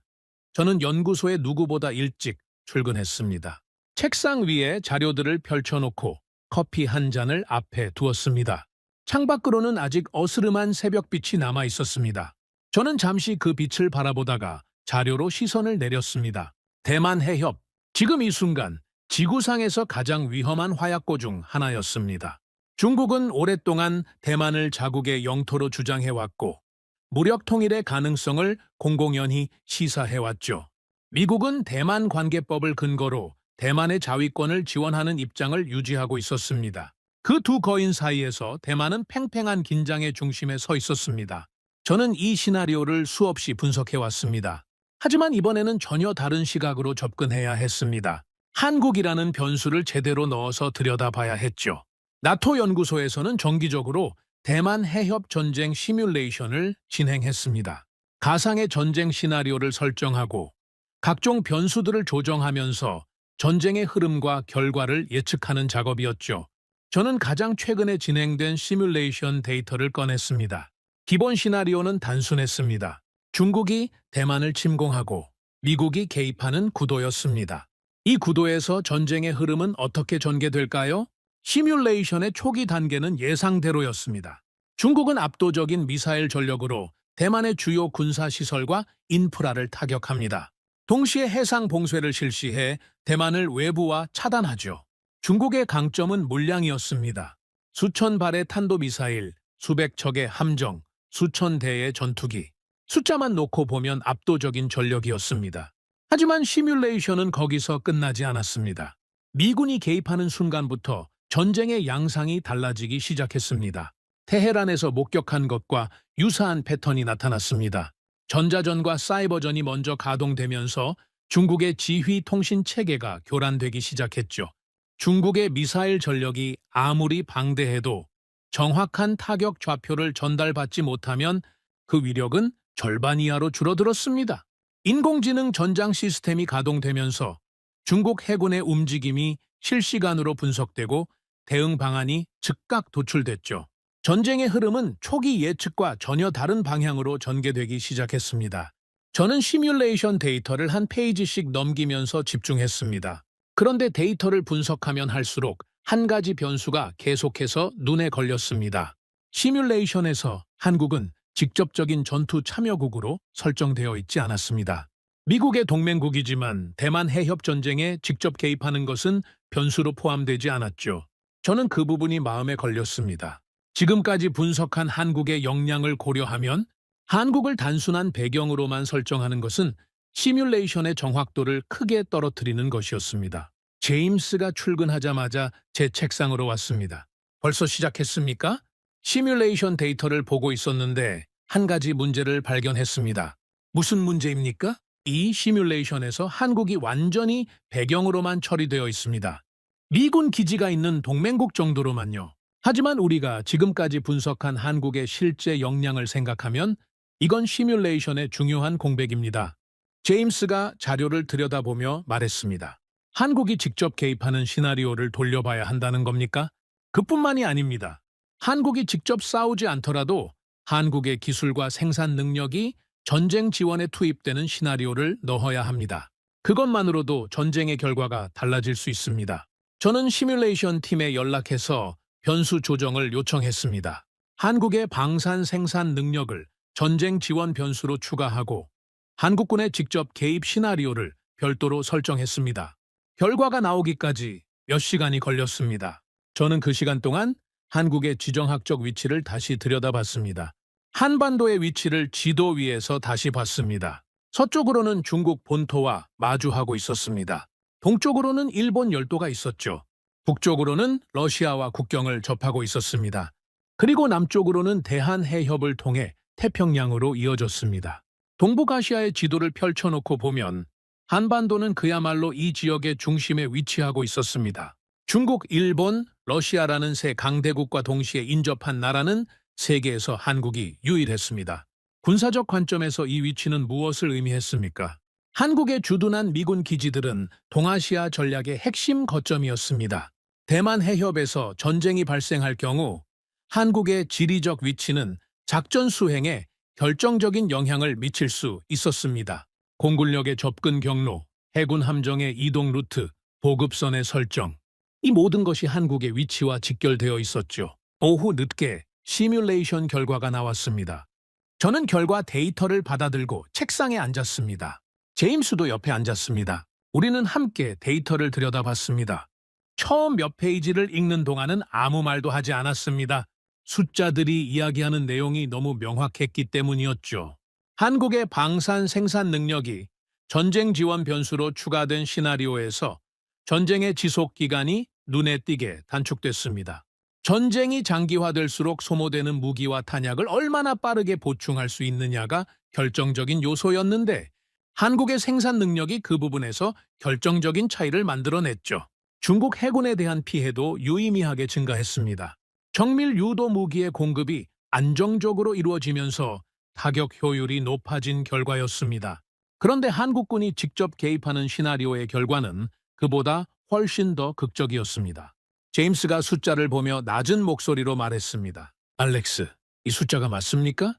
저는 연구소에 누구보다 일찍 출근했습니다. 책상 위에 자료들을 펼쳐놓고 커피 한 잔을 앞에 두었습니다. 창밖으로는 아직 어스름한 새벽빛이 남아 있었습니다. 저는 잠시 그 빛을 바라보다가 자료로 시선을 내렸습니다. 대만 해협, 지금 이 순간 지구상에서 가장 위험한 화약고 중 하나였습니다. 중국은 오랫동안 대만을 자국의 영토로 주장해왔고 무력 통일의 가능성을 공공연히 시사해왔죠. 미국은 대만 관계법을 근거로 대만의 자위권을 지원하는 입장을 유지하고 있었습니다. 그 두 거인 사이에서 대만은 팽팽한 긴장의 중심에 서 있었습니다. 저는 이 시나리오를 수없이 분석해왔습니다. 하지만 이번에는 전혀 다른 시각으로 접근해야 했습니다. 한국이라는 변수를 제대로 넣어서 들여다봐야 했죠. 나토 연구소에서는 정기적으로 대만 해협 전쟁 시뮬레이션을 진행했습니다. 가상의 전쟁 시나리오를 설정하고 각종 변수들을 조정하면서 전쟁의 흐름과 결과를 예측하는 작업이었죠. 저는 가장 최근에 진행된 시뮬레이션 데이터를 꺼냈습니다. 기본 시나리오는 단순했습니다. 중국이 대만을 침공하고 미국이 개입하는 구도였습니다. 이 구도에서 전쟁의 흐름은 어떻게 전개될까요? 시뮬레이션의 초기 단계는 예상대로였습니다. 중국은 압도적인 미사일 전력으로 대만의 주요 군사시설과 인프라를 타격합니다. 동시에 해상 봉쇄를 실시해 대만을 외부와 차단하죠. 중국의 강점은 물량이었습니다. 수천 발의 탄도미사일, 수백 척의 함정, 수천 대의 전투기. 숫자만 놓고 보면 압도적인 전력이었습니다. 하지만 시뮬레이션은 거기서 끝나지 않았습니다. 미군이 개입하는 순간부터 전쟁의 양상이 달라지기 시작했습니다. 테헤란에서 목격한 것과 유사한 패턴이 나타났습니다. 전자전과 사이버전이 먼저 가동되면서 중국의 지휘 통신 체계가 교란되기 시작했죠. 중국의 미사일 전력이 아무리 방대해도 정확한 타격 좌표를 전달받지 못하면 그 위력은 절반 이하로 줄어들었습니다. 인공지능 전장 시스템이 가동되면서 중국 해군의 움직임이 실시간으로 분석되고 대응 방안이 즉각 도출됐죠. 전쟁의 흐름은 초기 예측과 전혀 다른 방향으로 전개되기 시작했습니다. 저는 시뮬레이션 데이터를 한 페이지씩 넘기면서 집중했습니다. 그런데 데이터를 분석하면 할수록 한 가지 변수가 계속해서 눈에 걸렸습니다. 시뮬레이션에서 한국은 직접적인 전투 참여국으로 설정되어 있지 않았습니다. 미국의 동맹국이지만 대만 해협 전쟁에 직접 개입하는 것은 변수로 포함되지 않았죠. 저는 그 부분이 마음에 걸렸습니다. 지금까지 분석한 한국의 역량을 고려하면 한국을 단순한 배경으로만 설정하는 것은 시뮬레이션의 정확도를 크게 떨어뜨리는 것이었습니다. 제임스가 출근하자마자 제 책상으로 왔습니다. 벌써 시작했습니까? 시뮬레이션 데이터를 보고 있었는데 한 가지 문제를 발견했습니다. 무슨 문제입니까? 이 시뮬레이션에서 한국이 완전히 배경으로만 처리되어 있습니다. 미군 기지가 있는 동맹국 정도로만요. 하지만 우리가 지금까지 분석한 한국의 실제 역량을 생각하면 이건 시뮬레이션의 중요한 공백입니다. 제임스가 자료를 들여다보며 말했습니다. 한국이 직접 개입하는 시나리오를 돌려봐야 한다는 겁니까? 그뿐만이 아닙니다. 한국이 직접 싸우지 않더라도 한국의 기술과 생산 능력이 전쟁 지원에 투입되는 시나리오를 넣어야 합니다. 그것만으로도 전쟁의 결과가 달라질 수 있습니다. 저는 시뮬레이션 팀에 연락해서 변수 조정을 요청했습니다. 한국의 방산 생산 능력을 전쟁 지원 변수로 추가하고 한국군의 직접 개입 시나리오를 별도로 설정했습니다. 결과가 나오기까지 몇 시간이 걸렸습니다. 저는 그 시간 동안 한국의 지정학적 위치를 다시 들여다봤습니다. 한반도의 위치를 지도 위에서 다시 봤습니다. 서쪽으로는 중국 본토와 마주하고 있었습니다. 동쪽으로는 일본 열도가 있었죠. 북쪽으로는 러시아와 국경을 접하고 있었습니다. 그리고 남쪽으로는 대한해협을 통해 태평양으로 이어졌습니다. 동북아시아의 지도를 펼쳐놓고 보면 한반도는 그야말로 이 지역의 중심에 위치하고 있었습니다. 중국, 일본, 러시아라는 세 강대국과 동시에 인접한 나라는 세계에서 한국이 유일했습니다. 군사적 관점에서 이 위치는 무엇을 의미했습니까? 한국의 주둔한 미군 기지들은 동아시아 전략의 핵심 거점이었습니다. 대만 해협에서 전쟁이 발생할 경우 한국의 지리적 위치는 작전 수행에 결정적인 영향을 미칠 수 있었습니다. 공군력의 접근 경로, 해군 함정의 이동 루트, 보급선의 설정, 이 모든 것이 한국의 위치와 직결되어 있었죠. 오후 늦게 시뮬레이션 결과가 나왔습니다. 저는 결과 데이터를 받아들고 책상에 앉았습니다. 제임스도 옆에 앉았습니다. 우리는 함께 데이터를 들여다봤습니다. 처음 몇 페이지를 읽는 동안은 아무 말도 하지 않았습니다. 숫자들이 이야기하는 내용이 너무 명확했기 때문이었죠. 한국의 방산 생산 능력이 전쟁 지원 변수로 추가된 시나리오에서 전쟁의 지속 기간이 눈에 띄게 단축됐습니다. 전쟁이 장기화될수록 소모되는 무기와 탄약을 얼마나 빠르게 보충할 수 있느냐가 결정적인 요소였는데 한국의 생산 능력이 그 부분에서 결정적인 차이를 만들어냈죠. 중국 해군에 대한 피해도 유의미하게 증가했습니다. 정밀 유도 무기의 공급이 안정적으로 이루어지면서 타격 효율이 높아진 결과였습니다. 그런데 한국군이 직접 개입하는 시나리오의 결과는 그보다 훨씬 더 극적이었습니다. 제임스가 숫자를 보며 낮은 목소리로 말했습니다. 알렉스, 이 숫자가 맞습니까?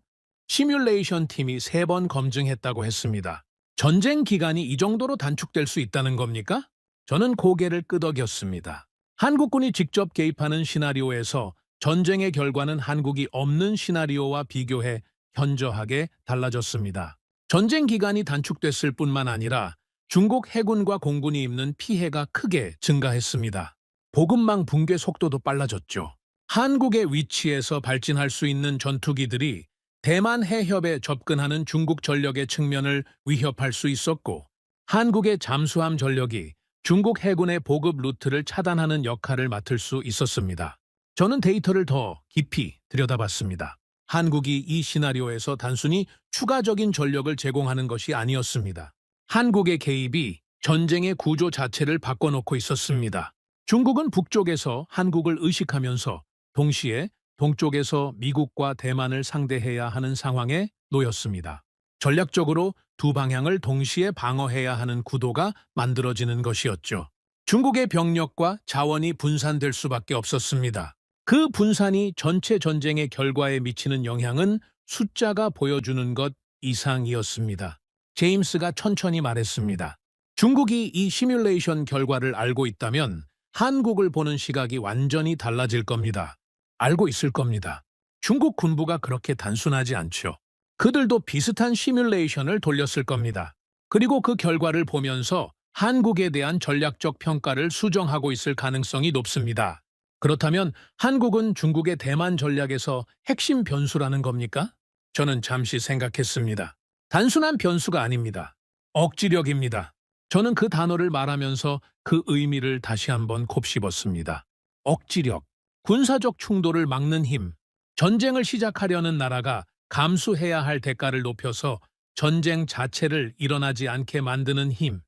시뮬레이션 팀이 3번 검증했다고 했습니다. 전쟁 기간이 이 정도로 단축될 수 있다는 겁니까? 저는 고개를 끄덕였습니다. 한국군이 직접 개입하는 시나리오에서 전쟁의 결과는 한국이 없는 시나리오와 비교해 현저하게 달라졌습니다. 전쟁 기간이 단축됐을 뿐만 아니라 중국 해군과 공군이 입는 피해가 크게 증가했습니다. 보급망 붕괴 속도도 빨라졌죠. 한국의 위치에서 발진할 수 있는 전투기들이 대만 해협에 접근하는 중국 전력의 측면을 위협할 수 있었고 한국의 잠수함 전력이 중국 해군의 보급 루트를 차단하는 역할을 맡을 수 있었습니다. 저는 데이터를 더 깊이 들여다봤습니다. 한국이 이 시나리오에서 단순히 추가적인 전력을 제공하는 것이 아니었습니다. 한국의 개입이 전쟁의 구조 자체를 바꿔놓고 있었습니다. 중국은 북쪽에서 한국을 의식하면서 동시에 동쪽에서 미국과 대만을 상대해야 하는 상황에 놓였습니다. 전략적으로 두 방향을 동시에 방어해야 하는 구도가 만들어지는 것이었죠. 중국의 병력과 자원이 분산될 수밖에 없었습니다. 그 분산이 전체 전쟁의 결과에 미치는 영향은 숫자가 보여주는 것 이상이었습니다. 제임스가 천천히 말했습니다. 중국이 이 시뮬레이션 결과를 알고 있다면 한국을 보는 시각이 완전히 달라질 겁니다. 알고 있을 겁니다. 중국 군부가 그렇게 단순하지 않죠. 그들도 비슷한 시뮬레이션을 돌렸을 겁니다. 그리고 그 결과를 보면서 한국에 대한 전략적 평가를 수정하고 있을 가능성이 높습니다. 그렇다면 한국은 중국의 대만 전략에서 핵심 변수라는 겁니까? 저는 잠시 생각했습니다. 단순한 변수가 아닙니다. 억지력입니다. 저는 그 단어를 말하면서 그 의미를 다시 한번 곱씹었습니다. 억지력, 군사적 충돌을 막는 힘, 전쟁을 시작하려는 나라가 감수해야 할 대가를 높여서 전쟁 자체를 일어나지 않게 만드는 힘,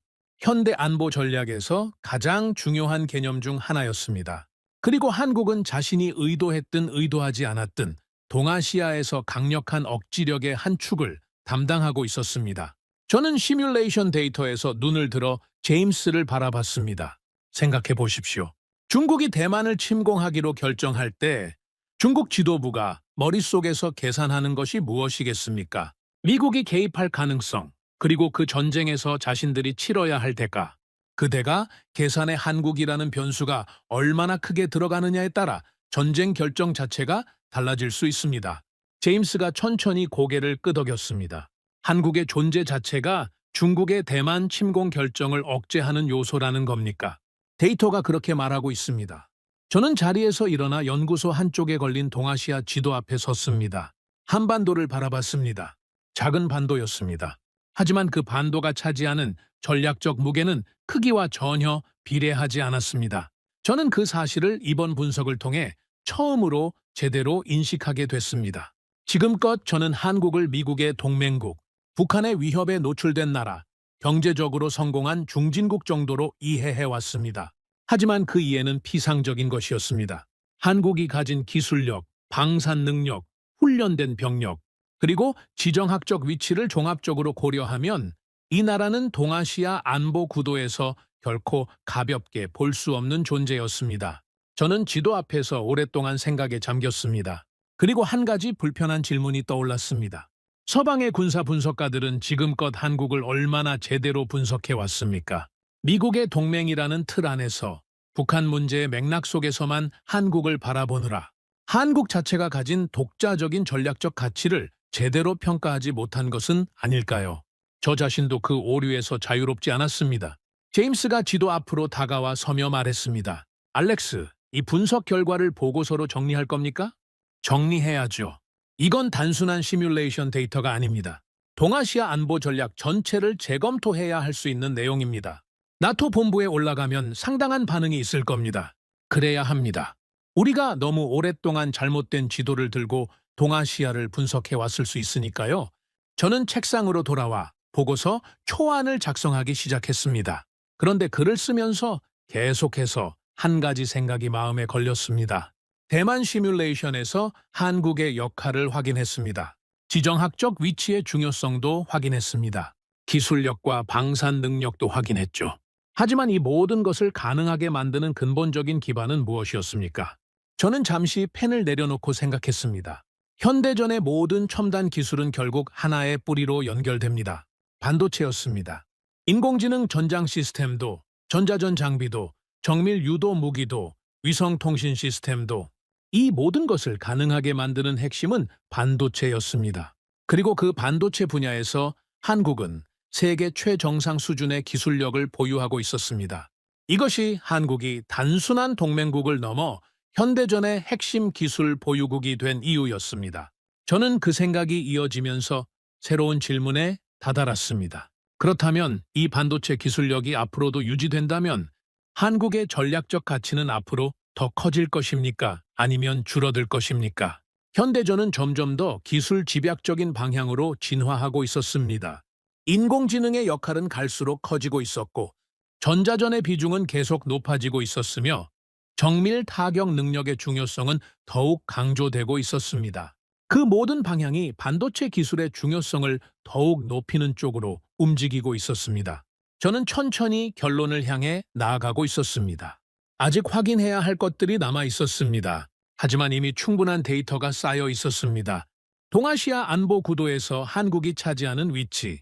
현대 안보 전략에서 가장 중요한 개념 중 하나였습니다. 그리고 한국은 자신이 의도했든 의도하지 않았든 동아시아에서 강력한 억지력의 한 축을 담당하고 있었습니다. 저는 시뮬레이션 데이터에서 눈을 들어 제임스를 바라봤습니다. 생각해 보십시오. 중국이 대만을 침공하기로 결정할 때 중국 지도부가 머릿속에서 계산하는 것이 무엇이겠습니까? 미국이 개입할 가능성, 그리고 그 전쟁에서 자신들이 치러야 할 대가. 그 대가 계산에 한국이라는 변수가 얼마나 크게 들어가느냐에 따라 전쟁 결정 자체가 달라질 수 있습니다. 제임스가 천천히 고개를 끄덕였습니다. 한국의 존재 자체가 중국의 대만 침공 결정을 억제하는 요소라는 겁니까? 데이터가 그렇게 말하고 있습니다. 저는 자리에서 일어나 연구소 한쪽에 걸린 동아시아 지도 앞에 섰습니다. 한반도를 바라봤습니다. 작은 반도였습니다. 하지만 그 반도가 차지하는 전략적 무게는 크기와 전혀 비례하지 않았습니다. 저는 그 사실을 이번 분석을 통해 처음으로 제대로 인식하게 됐습니다. 지금껏 저는 한국을 미국의 동맹국, 북한의 위협에 노출된 나라, 경제적으로 성공한 중진국 정도로 이해해왔습니다. 하지만 그 이해는 피상적인 것이었습니다. 한국이 가진 기술력, 방산 능력, 훈련된 병력, 그리고 지정학적 위치를 종합적으로 고려하면 이 나라는 동아시아 안보 구도에서 결코 가볍게 볼 수 없는 존재였습니다. 저는 지도 앞에서 오랫동안 생각에 잠겼습니다. 그리고 한 가지 불편한 질문이 떠올랐습니다. 서방의 군사 분석가들은 지금껏 한국을 얼마나 제대로 분석해왔습니까? 미국의 동맹이라는 틀 안에서 북한 문제의 맥락 속에서만 한국을 바라보느라 한국 자체가 가진 독자적인 전략적 가치를 제대로 평가하지 못한 것은 아닐까요? 저 자신도 그 오류에서 자유롭지 않았습니다. 제임스가 지도 앞으로 다가와 서며 말했습니다. 알렉스, 이 분석 결과를 보고서로 정리할 겁니까? 정리해야죠. 이건 단순한 시뮬레이션 데이터가 아닙니다. 동아시아 안보 전략 전체를 재검토해야 할 수 있는 내용입니다. 나토 본부에 올라가면 상당한 반응이 있을 겁니다. 그래야 합니다. 우리가 너무 오랫동안 잘못된 지도를 들고 동아시아를 분석해 왔을 수 있으니까요. 저는 책상으로 돌아와 보고서 초안을 작성하기 시작했습니다. 그런데 글을 쓰면서 계속해서 한 가지 생각이 마음에 걸렸습니다. 대만 시뮬레이션에서 한국의 역할을 확인했습니다. 지정학적 위치의 중요성도 확인했습니다. 기술력과 방산 능력도 확인했죠. 하지만 이 모든 것을 가능하게 만드는 근본적인 기반은 무엇이었습니까? 저는 잠시 펜을 내려놓고 생각했습니다. 현대전의 모든 첨단 기술은 결국 하나의 뿌리로 연결됩니다. 반도체였습니다. 인공지능 전장 시스템도, 전자전 장비도, 정밀 유도 무기도, 위성통신 시스템도 이 모든 것을 가능하게 만드는 핵심은 반도체였습니다. 그리고 그 반도체 분야에서 한국은 세계 최정상 수준의 기술력을 보유하고 있었습니다. 이것이 한국이 단순한 동맹국을 넘어 현대전의 핵심 기술 보유국이 된 이유였습니다. 저는 그 생각이 이어지면서 새로운 질문에 다다랐습니다. 그렇다면 이 반도체 기술력이 앞으로도 유지된다면 한국의 전략적 가치는 앞으로 더 커질 것입니까? 아니면 줄어들 것입니까? 현대전은 점점 더 기술 집약적인 방향으로 진화하고 있었습니다. 인공지능의 역할은 갈수록 커지고 있었고 전자전의 비중은 계속 높아지고 있었으며 정밀 타격 능력의 중요성은 더욱 강조되고 있었습니다. 그 모든 방향이 반도체 기술의 중요성을 더욱 높이는 쪽으로 움직이고 있었습니다. 저는 천천히 결론을 향해 나아가고 있었습니다. 아직 확인해야 할 것들이 남아 있었습니다. 하지만 이미 충분한 데이터가 쌓여 있었습니다. 동아시아 안보 구도에서 한국이 차지하는 위치,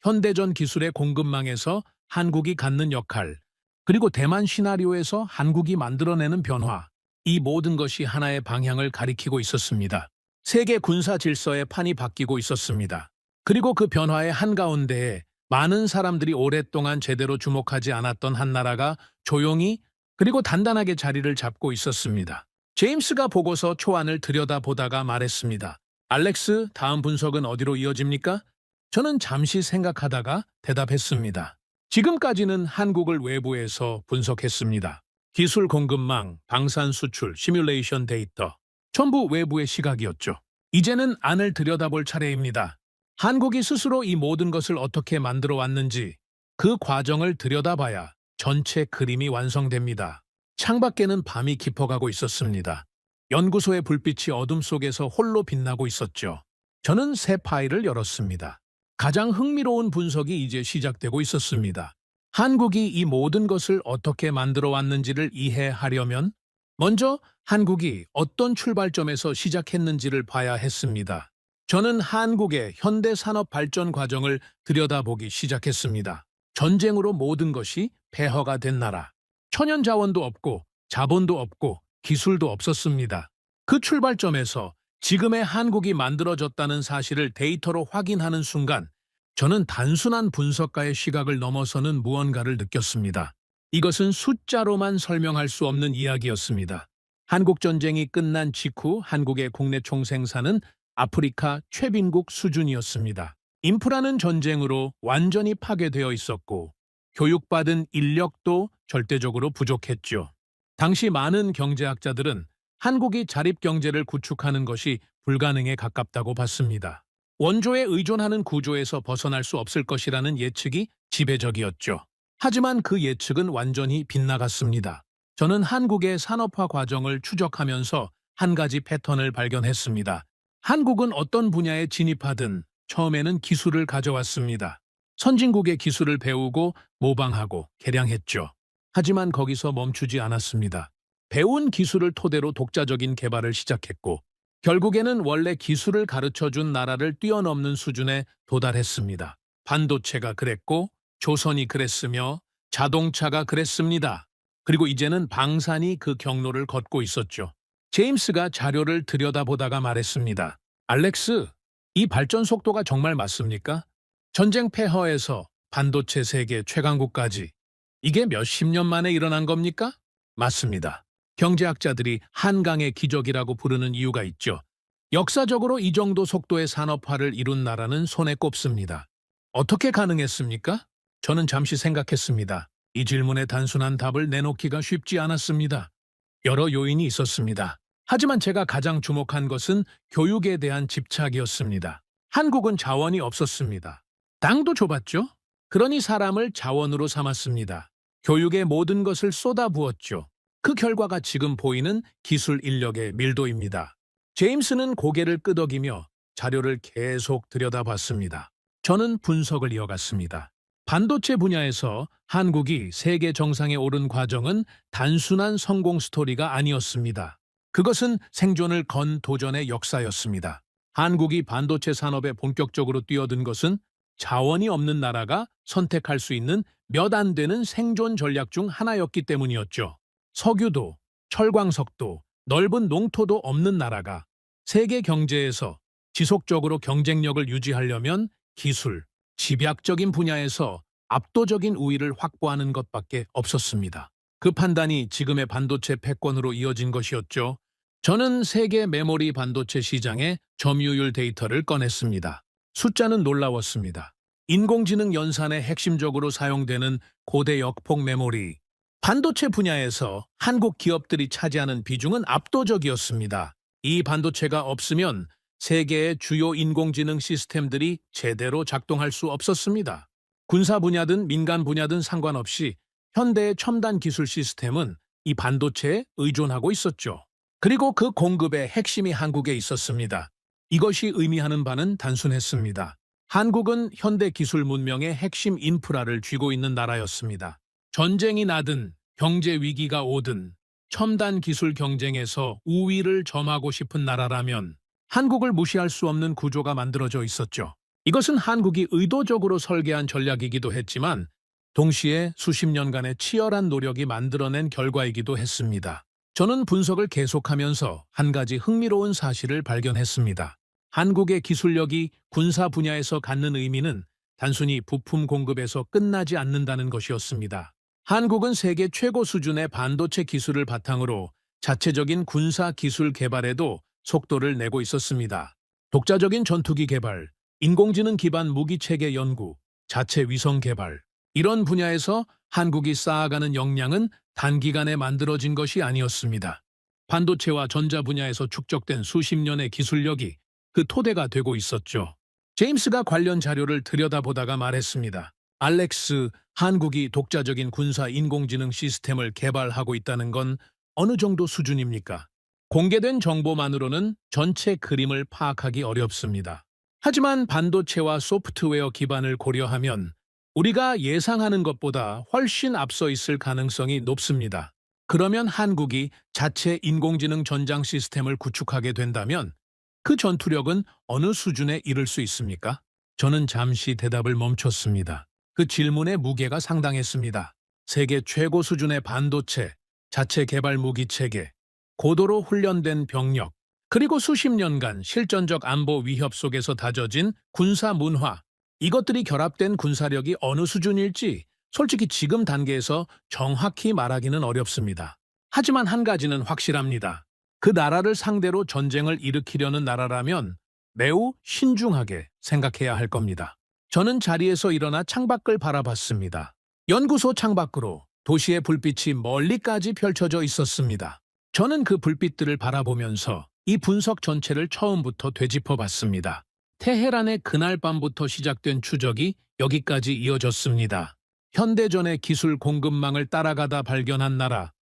현대전 기술의 공급망에서 한국이 갖는 역할, 그리고 대만 시나리오에서 한국이 만들어내는 변화, 이 모든 것이 하나의 방향을 가리키고 있었습니다. 세계 군사 질서의 판이 바뀌고 있었습니다. 그리고 그 변화의 한가운데에 많은 사람들이 오랫동안 제대로 주목하지 않았던 한 나라가 조용히 그리고 단단하게 자리를 잡고 있었습니다. 제임스가 보고서 초안을 들여다보다가 말했습니다. 알렉스, 다음 분석은 어디로 이어집니까? 저는 잠시 생각하다가 대답했습니다. 지금까지는 한국을 외부에서 분석했습니다. 기술 공급망, 방산 수출, 시뮬레이션 데이터, 전부 외부의 시각이었죠. 이제는 안을 들여다볼 차례입니다. 한국이 스스로 이 모든 것을 어떻게 만들어 왔는지, 그 과정을 들여다봐야 전체 그림이 완성됩니다. 창밖에는 밤이 깊어가고 있었습니다. 연구소의 불빛이 어둠 속에서 홀로 빛나고 있었죠. 저는 새 파일을 열었습니다. 가장 흥미로운 분석이 이제 시작되고 있었습니다. 한국이 이 모든 것을 어떻게 만들어 왔는지를 이해하려면 먼저 한국이 어떤 출발점에서 시작했는지를 봐야 했습니다. 저는 한국의 현대 산업 발전 과정을 들여다보기 시작했습니다. 전쟁으로 모든 것이 폐허가 된 나라. 천연 자원도 없고 자본도 없고 기술도 없었습니다. 그 출발점에서 지금의 한국이 만들어졌다는 사실을 데이터로 확인하는 순간 저는 단순한 분석가의 시각을 넘어서는 무언가를 느꼈습니다. 이것은 숫자로만 설명할 수 없는 이야기였습니다. 한국전쟁이 끝난 직후 한국의 국내 총생산은 아프리카 최빈국 수준이었습니다. 인프라는 전쟁으로 완전히 파괴되어 있었고 교육받은 인력도 절대적으로 부족했죠. 당시 많은 경제학자들은 한국이 자립경제를 구축하는 것이 불가능에 가깝다고 봤습니다. 원조에 의존하는 구조에서 벗어날 수 없을 것이라는 예측이 지배적이었죠. 하지만 그 예측은 완전히 빗나갔습니다. 저는 한국의 산업화 과정을 추적하면서 한 가지 패턴을 발견했습니다. 한국은 어떤 분야에 진입하든 처음에는 기술을 가져왔습니다. 선진국의 기술을 배우고 모방하고 개량했죠. 하지만 거기서 멈추지 않았습니다. 배운 기술을 토대로 독자적인 개발을 시작했고 결국에는 원래 기술을 가르쳐준 나라를 뛰어넘는 수준에 도달했습니다. 반도체가 그랬고 조선이 그랬으며 자동차가 그랬습니다. 그리고 이제는 방산이 그 경로를 걷고 있었죠. 제임스가 자료를 들여다보다가 말했습니다. 알렉스, 이 발전 속도가 정말 맞습니까? 전쟁 폐허에서 반도체 세계 최강국까지 이게 몇십 년 만에 일어난 겁니까? 맞습니다. 경제학자들이 한강의 기적이라고 부르는 이유가 있죠. 역사적으로 이 정도 속도의 산업화를 이룬 나라는 손에 꼽습니다. 어떻게 가능했습니까? 저는 잠시 생각했습니다. 이 질문에 단순한 답을 내놓기가 쉽지 않았습니다. 여러 요인이 있었습니다. 하지만 제가 가장 주목한 것은 교육에 대한 집착이었습니다. 한국은 자원이 없었습니다. 땅도 좁았죠? 그러니 사람을 자원으로 삼았습니다. 교육에 모든 것을 쏟아부었죠. 그 결과가 지금 보이는 기술 인력의 밀도입니다. 제임스는 고개를 끄덕이며 자료를 계속 들여다봤습니다. 저는 분석을 이어갔습니다. 반도체 분야에서 한국이 세계 정상에 오른 과정은 단순한 성공 스토리가 아니었습니다. 그것은 생존을 건 도전의 역사였습니다. 한국이 반도체 산업에 본격적으로 뛰어든 것은 자원이 없는 나라가 선택할 수 있는 몇 안 되는 생존 전략 중 하나였기 때문이었죠. 석유도, 철광석도, 넓은 농토도 없는 나라가 세계 경제에서 지속적으로 경쟁력을 유지하려면 기술, 집약적인 분야에서 압도적인 우위를 확보하는 것밖에 없었습니다. 그 판단이 지금의 반도체 패권으로 이어진 것이었죠. 저는 세계 메모리 반도체 시장의 점유율 데이터를 꺼냈습니다. 숫자는 놀라웠습니다. 인공지능 연산에 핵심적으로 사용되는 고대 역폭 메모리, 반도체 분야에서 한국 기업들이 차지하는 비중은 압도적이었습니다. 이 반도체가 없으면 세계의 주요 인공지능 시스템들이 제대로 작동할 수 없었습니다. 군사 분야든 민간 분야든 상관없이 현대의 첨단 기술 시스템은 이 반도체에 의존하고 있었죠. 그리고 그 공급의 핵심이 한국에 있었습니다. 이것이 의미하는 바는 단순했습니다. 한국은 현대 기술 문명의 핵심 인프라를 쥐고 있는 나라였습니다. 전쟁이 나든 경제 위기가 오든 첨단 기술 경쟁에서 우위를 점하고 싶은 나라라면 한국을 무시할 수 없는 구조가 만들어져 있었죠. 이것은 한국이 의도적으로 설계한 전략이기도 했지만 동시에 수십 년간의 치열한 노력이 만들어낸 결과이기도 했습니다. 저는 분석을 계속하면서 한 가지 흥미로운 사실을 발견했습니다. 한국의 기술력이 군사 분야에서 갖는 의미는 단순히 부품 공급에서 끝나지 않는다는 것이었습니다. 한국은 세계 최고 수준의 반도체 기술을 바탕으로 자체적인 군사 기술 개발에도 속도를 내고 있었습니다. 독자적인 전투기 개발, 인공지능 기반 무기체계 연구, 자체 위성 개발, 이런 분야에서 한국이 쌓아가는 역량은 단기간에 만들어진 것이 아니었습니다. 반도체와 전자 분야에서 축적된 수십 년의 기술력이 그 토대가 되고 있었죠. 제임스가 관련 자료를 들여다보다가 말했습니다. 알렉스, 한국이 독자적인 군사 인공지능 시스템을 개발하고 있다는 건 어느 정도 수준입니까? 공개된 정보만으로는 전체 그림을 파악하기 어렵습니다. 하지만 반도체와 소프트웨어 기반을 고려하면 우리가 예상하는 것보다 훨씬 앞서 있을 가능성이 높습니다. 그러면 한국이 자체 인공지능 전장 시스템을 구축하게 된다면 그 전투력은 어느 수준에 이를 수 있습니까? 저는 잠시 대답을 멈췄습니다. 그 질문의 무게가 상당했습니다. 세계 최고 수준의 반도체, 자체 개발 무기 체계, 고도로 훈련된 병력, 그리고 수십 년간 실전적 안보 위협 속에서 다져진 군사 문화, 이것들이 결합된 군사력이 어느 수준일지 솔직히 지금 단계에서 정확히 말하기는 어렵습니다. 하지만 한 가지는 확실합니다. 그 나라를 상대로 전쟁을 일으키려는 나라라면 매우 신중하게 생각해야 할 겁니다. 저는 자리에서 일어나 창밖을 바라봤습니다. 연구소 창밖으로 도시의 불빛이 멀리까지 펼쳐져 있었습니다. 저는 그 불빛들을 바라보면서 이 분석 전체를 처음부터 되짚어봤습니다. 테헤란의 그날 밤부터 시작된 추적이 여기까지 이어졌습니다. 현대전의 기술 공급망을 따라가다 발견한 나라,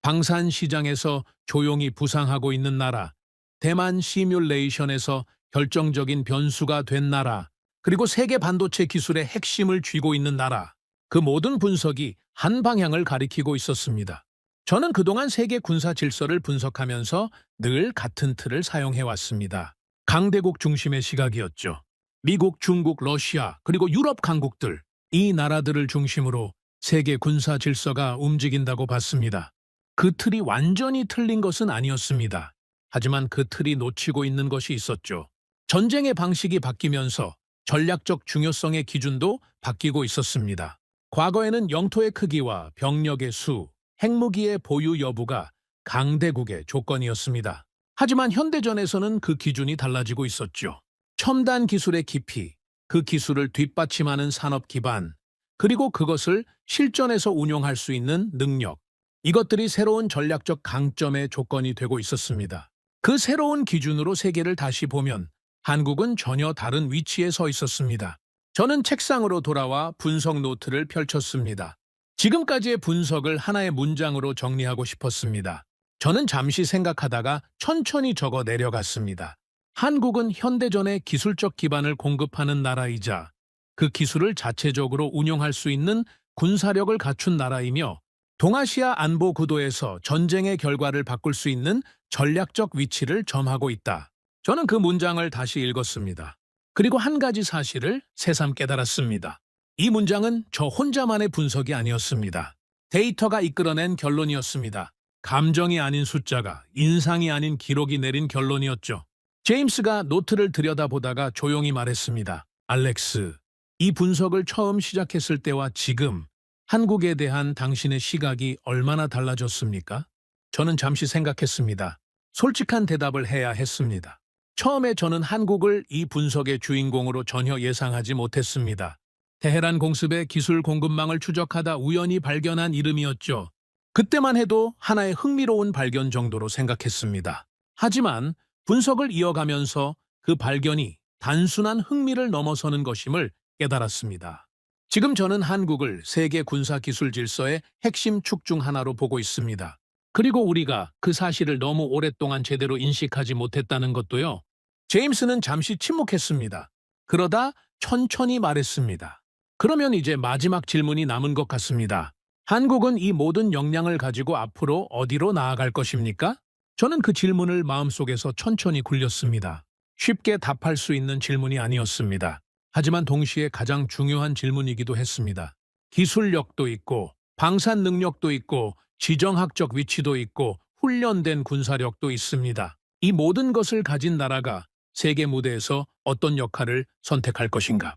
방산 시장에서 조용히 부상하고 있는 나라, 대만 시뮬레이션에서 결정적인 변수가 된 나라, 그리고 세계 반도체 기술의 핵심을 쥐고 있는 나라, 그 모든 분석이 한 방향을 가리키고 있었습니다. 저는 그동안 세계 군사 질서를 분석하면서 늘 같은 틀을 사용해왔습니다. 강대국 중심의 시각이었죠. 미국, 중국, 러시아, 그리고 유럽 강국들, 이 나라들을 중심으로 세계 군사 질서가 움직인다고 봤습니다. 그 틀이 완전히 틀린 것은 아니었습니다. 하지만 그 틀이 놓치고 있는 것이 있었죠. 전쟁의 방식이 바뀌면서 전략적 중요성의 기준도 바뀌고 있었습니다. 과거에는 영토의 크기와 병력의 수, 핵무기의 보유 여부가 강대국의 조건이었습니다. 하지만 현대전에서는 그 기준이 달라지고 있었죠. 첨단 기술의 깊이, 그 기술을 뒷받침하는 산업 기반, 그리고 그것을 실전에서 운용할 수 있는 능력, 이것들이 새로운 전략적 강점의 조건이 되고 있었습니다. 그 새로운 기준으로 세계를 다시 보면 한국은 전혀 다른 위치에 서 있었습니다. 저는 책상으로 돌아와 분석 노트를 펼쳤습니다. 지금까지의 분석을 하나의 문장으로 정리하고 싶었습니다. 저는 잠시 생각하다가 천천히 적어 내려갔습니다. 한국은 현대전의 기술적 기반을 공급하는 나라이자 그 기술을 자체적으로 운용할 수 있는 군사력을 갖춘 나라이며 동아시아 안보 구도에서 전쟁의 결과를 바꿀 수 있는 전략적 위치를 점하고 있다. 저는 그 문장을 다시 읽었습니다. 그리고 한 가지 사실을 새삼 깨달았습니다. 이 문장은 저 혼자만의 분석이 아니었습니다. 데이터가 이끌어낸 결론이었습니다. 감정이 아닌 숫자가, 인상이 아닌 기록이 내린 결론이었죠. 제임스가 노트를 들여다보다가 조용히 말했습니다. 알렉스, 이 분석을 처음 시작했을 때와 지금 한국에 대한 당신의 시각이 얼마나 달라졌습니까? 저는 잠시 생각했습니다. 솔직한 대답을 해야 했습니다. 처음에 저는 한국을 이 분석의 주인공으로 전혀 예상하지 못했습니다. 테헤란 공습의 기술 공급망을 추적하다 우연히 발견한 이름이었죠. 그때만 해도 하나의 흥미로운 발견 정도로 생각했습니다. 하지만 분석을 이어가면서 그 발견이 단순한 흥미를 넘어서는 것임을 깨달았습니다. 지금 저는 한국을 세계 군사 기술 질서의 핵심 축 중 하나로 보고 있습니다. 그리고 우리가 그 사실을 너무 오랫동안 제대로 인식하지 못했다는 것도요. 제임스는 잠시 침묵했습니다. 그러다 천천히 말했습니다. 그러면 이제 마지막 질문이 남은 것 같습니다. 한국은 이 모든 역량을 가지고 앞으로 어디로 나아갈 것입니까? 저는 그 질문을 마음속에서 천천히 굴렸습니다. 쉽게 답할 수 있는 질문이 아니었습니다. 하지만 동시에 가장 중요한 질문이기도 했습니다. 기술력도 있고, 방산 능력도 있고, 지정학적 위치도 있고, 훈련된 군사력도 있습니다. 이 모든 것을 가진 나라가 세계 무대에서 어떤 역할을 선택할 것인가?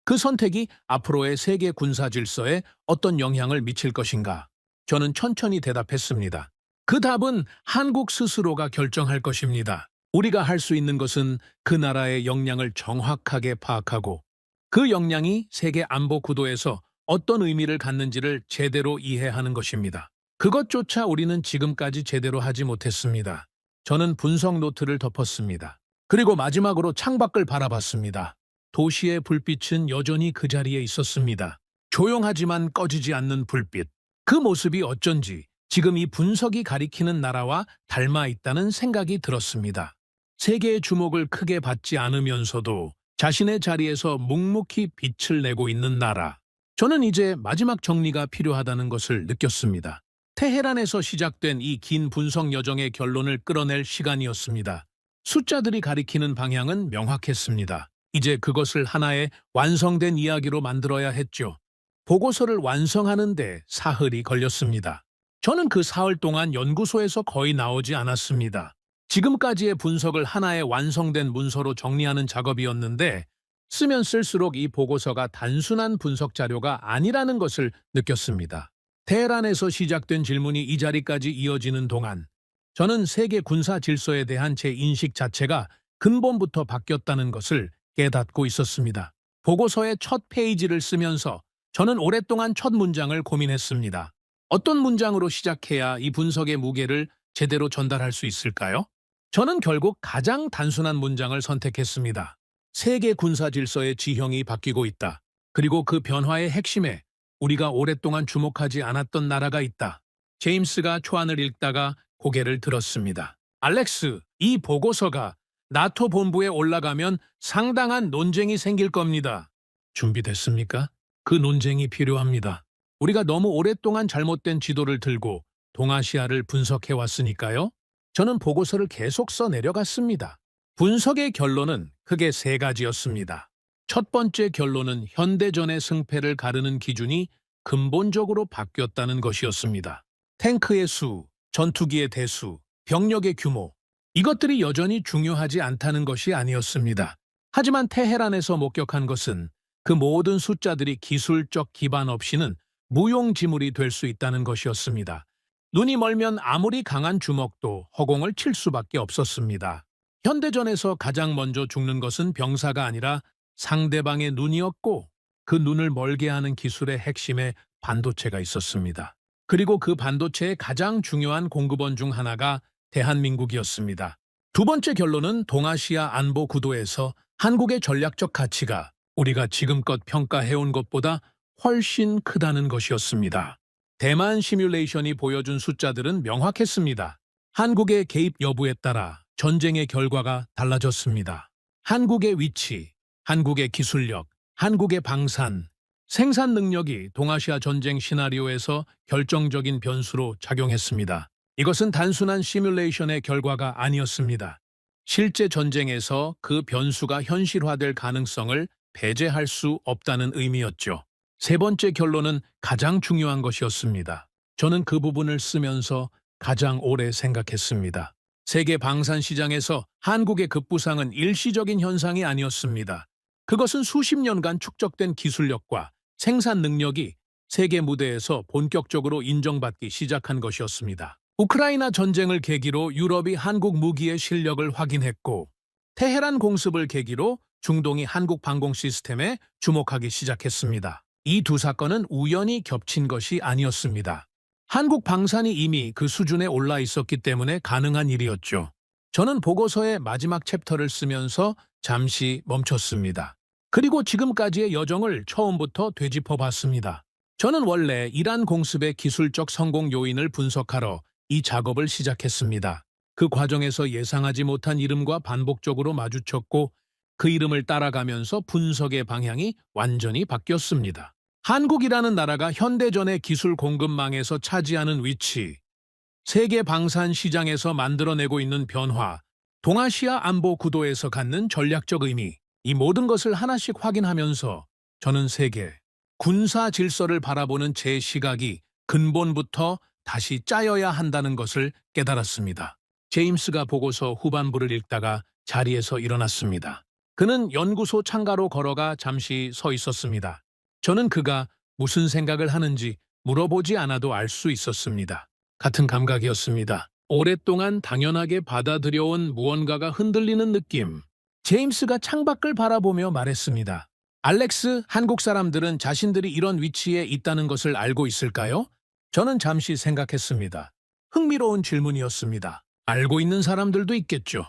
그 선택이 앞으로의 세계 군사 질서에 어떤 영향을 미칠 것인가? 저는 천천히 대답했습니다. 그 답은 한국 스스로가 결정할 것입니다. 우리가 할 수 있는 것은 그 나라의 역량을 정확하게 파악하고 그 역량이 세계 안보 구도에서 어떤 의미를 갖는지를 제대로 이해하는 것입니다. 그것조차 우리는 지금까지 제대로 하지 못했습니다. 저는 분석 노트를 덮었습니다. 그리고 마지막으로 창밖을 바라봤습니다. 도시의 불빛은 여전히 그 자리에 있었습니다. 조용하지만 꺼지지 않는 불빛. 그 모습이 어쩐지 지금 이 분석이 가리키는 나라와 닮아 있다는 생각이 들었습니다. 세계의 주목을 크게 받지 않으면서도 자신의 자리에서 묵묵히 빛을 내고 있는 나라. 저는 이제 마지막 정리가 필요하다는 것을 느꼈습니다. 테헤란에서 시작된 이 긴 분석 여정의 결론을 끌어낼 시간이었습니다. 숫자들이 가리키는 방향은 명확했습니다. 이제 그것을 하나의 완성된 이야기로 만들어야 했죠. 보고서를 완성하는데 사흘이 걸렸습니다. 저는 그 사흘 동안 연구소에서 거의 나오지 않았습니다. 지금까지의 분석을 하나의 완성된 문서로 정리하는 작업이었는데 쓰면 쓸수록 이 보고서가 단순한 분석 자료가 아니라는 것을 느꼈습니다. 테헤란에서 시작된 질문이 이 자리까지 이어지는 동안 저는 세계 군사 질서에 대한 제 인식 자체가 근본부터 바뀌었다는 것을 깨닫고 있었습니다. 보고서의 첫 페이지를 쓰면서 저는 오랫동안 첫 문장을 고민했습니다. 어떤 문장으로 시작해야 이 분석의 무게를 제대로 전달할 수 있을까요? 저는 결국 가장 단순한 문장을 선택했습니다. 세계 군사 질서의 지형이 바뀌고 있다. 그리고 그 변화의 핵심에 우리가 오랫동안 주목하지 않았던 나라가 있다. 제임스가 초안을 읽다가 고개를 들었습니다. 알렉스, 이 보고서가 나토 본부에 올라가면 상당한 논쟁이 생길 겁니다. 준비됐습니까? 그 논쟁이 필요합니다. 우리가 너무 오랫동안 잘못된 지도를 들고 동아시아를 분석해 왔으니까요. 저는 보고서를 계속 써 내려갔습니다. 분석의 결론은 크게 세 가지였습니다. 첫 번째 결론은 현대전의 승패를 가르는 기준이 근본적으로 바뀌었다는 것이었습니다. 탱크의 수, 전투기의 대수, 병력의 규모, 이것들이 여전히 중요하지 않다는 것이 아니었습니다. 하지만 테헤란에서 목격한 것은 그 모든 숫자들이 기술적 기반 없이는 무용지물이 될 수 있다는 것이었습니다. 눈이 멀면 아무리 강한 주먹도 허공을 칠 수밖에 없었습니다. 현대전에서 가장 먼저 죽는 것은 병사가 아니라 상대방의 눈이었고 그 눈을 멀게 하는 기술의 핵심에 반도체가 있었습니다. 그리고 그 반도체의 가장 중요한 공급원 중 하나가 대한민국이었습니다. 두 번째 결론은 동아시아 안보 구도에서 한국의 전략적 가치가 우리가 지금껏 평가해온 것보다 훨씬 크다는 것이었습니다. 대만 시뮬레이션이 보여준 숫자들은 명확했습니다. 한국의 개입 여부에 따라 전쟁의 결과가 달라졌습니다. 한국의 위치, 한국의 기술력, 한국의 방산, 생산 능력이 동아시아 전쟁 시나리오에서 결정적인 변수로 작용했습니다. 이것은 단순한 시뮬레이션의 결과가 아니었습니다. 실제 전쟁에서 그 변수가 현실화될 가능성을 배제할 수 없다는 의미였죠. 세 번째 결론은 가장 중요한 것이었습니다. 저는 그 부분을 쓰면서 가장 오래 생각했습니다. 세계 방산 시장에서 한국의 급부상은 일시적인 현상이 아니었습니다. 그것은 수십 년간 축적된 기술력과 생산 능력이 세계 무대에서 본격적으로 인정받기 시작한 것이었습니다. 우크라이나 전쟁을 계기로 유럽이 한국 무기의 실력을 확인했고 테헤란 공습을 계기로 중동이 한국 방공 시스템에 주목하기 시작했습니다. 이 두 사건은 우연히 겹친 것이 아니었습니다. 한국 방산이 이미 그 수준에 올라 있었기 때문에 가능한 일이었죠. 저는 보고서의 마지막 챕터를 쓰면서 잠시 멈췄습니다. 그리고 지금까지의 여정을 처음부터 되짚어 봤습니다. 저는 원래 이란 공습의 기술적 성공 요인을 분석하러 이 작업을 시작했습니다. 그 과정에서 예상하지 못한 이름과 반복적으로 마주쳤고 그 이름을 따라가면서 분석의 방향이 완전히 바뀌었습니다. 한국이라는 나라가 현대전의 기술 공급망에서 차지하는 위치, 세계 방산 시장에서 만들어내고 있는 변화, 동아시아 안보 구도에서 갖는 전략적 의미, 이 모든 것을 하나씩 확인하면서 저는 세계, 군사 질서를 바라보는 제 시각이 근본부터 다시 짜여야 한다는 것을 깨달았습니다. 제임스가 보고서 후반부를 읽다가 자리에서 일어났습니다. 그는 연구소 창가로 걸어가 잠시 서 있었습니다. 저는 그가 무슨 생각을 하는지 물어보지 않아도 알 수 있었습니다. 같은 감각이었습니다. 오랫동안 당연하게 받아들여온 무언가가 흔들리는 느낌. 제임스가 창밖을 바라보며 말했습니다. 알렉스, 한국 사람들은 자신들이 이런 위치에 있다는 것을 알고 있을까요? 저는 잠시 생각했습니다. 흥미로운 질문이었습니다. 알고 있는 사람들도 있겠죠.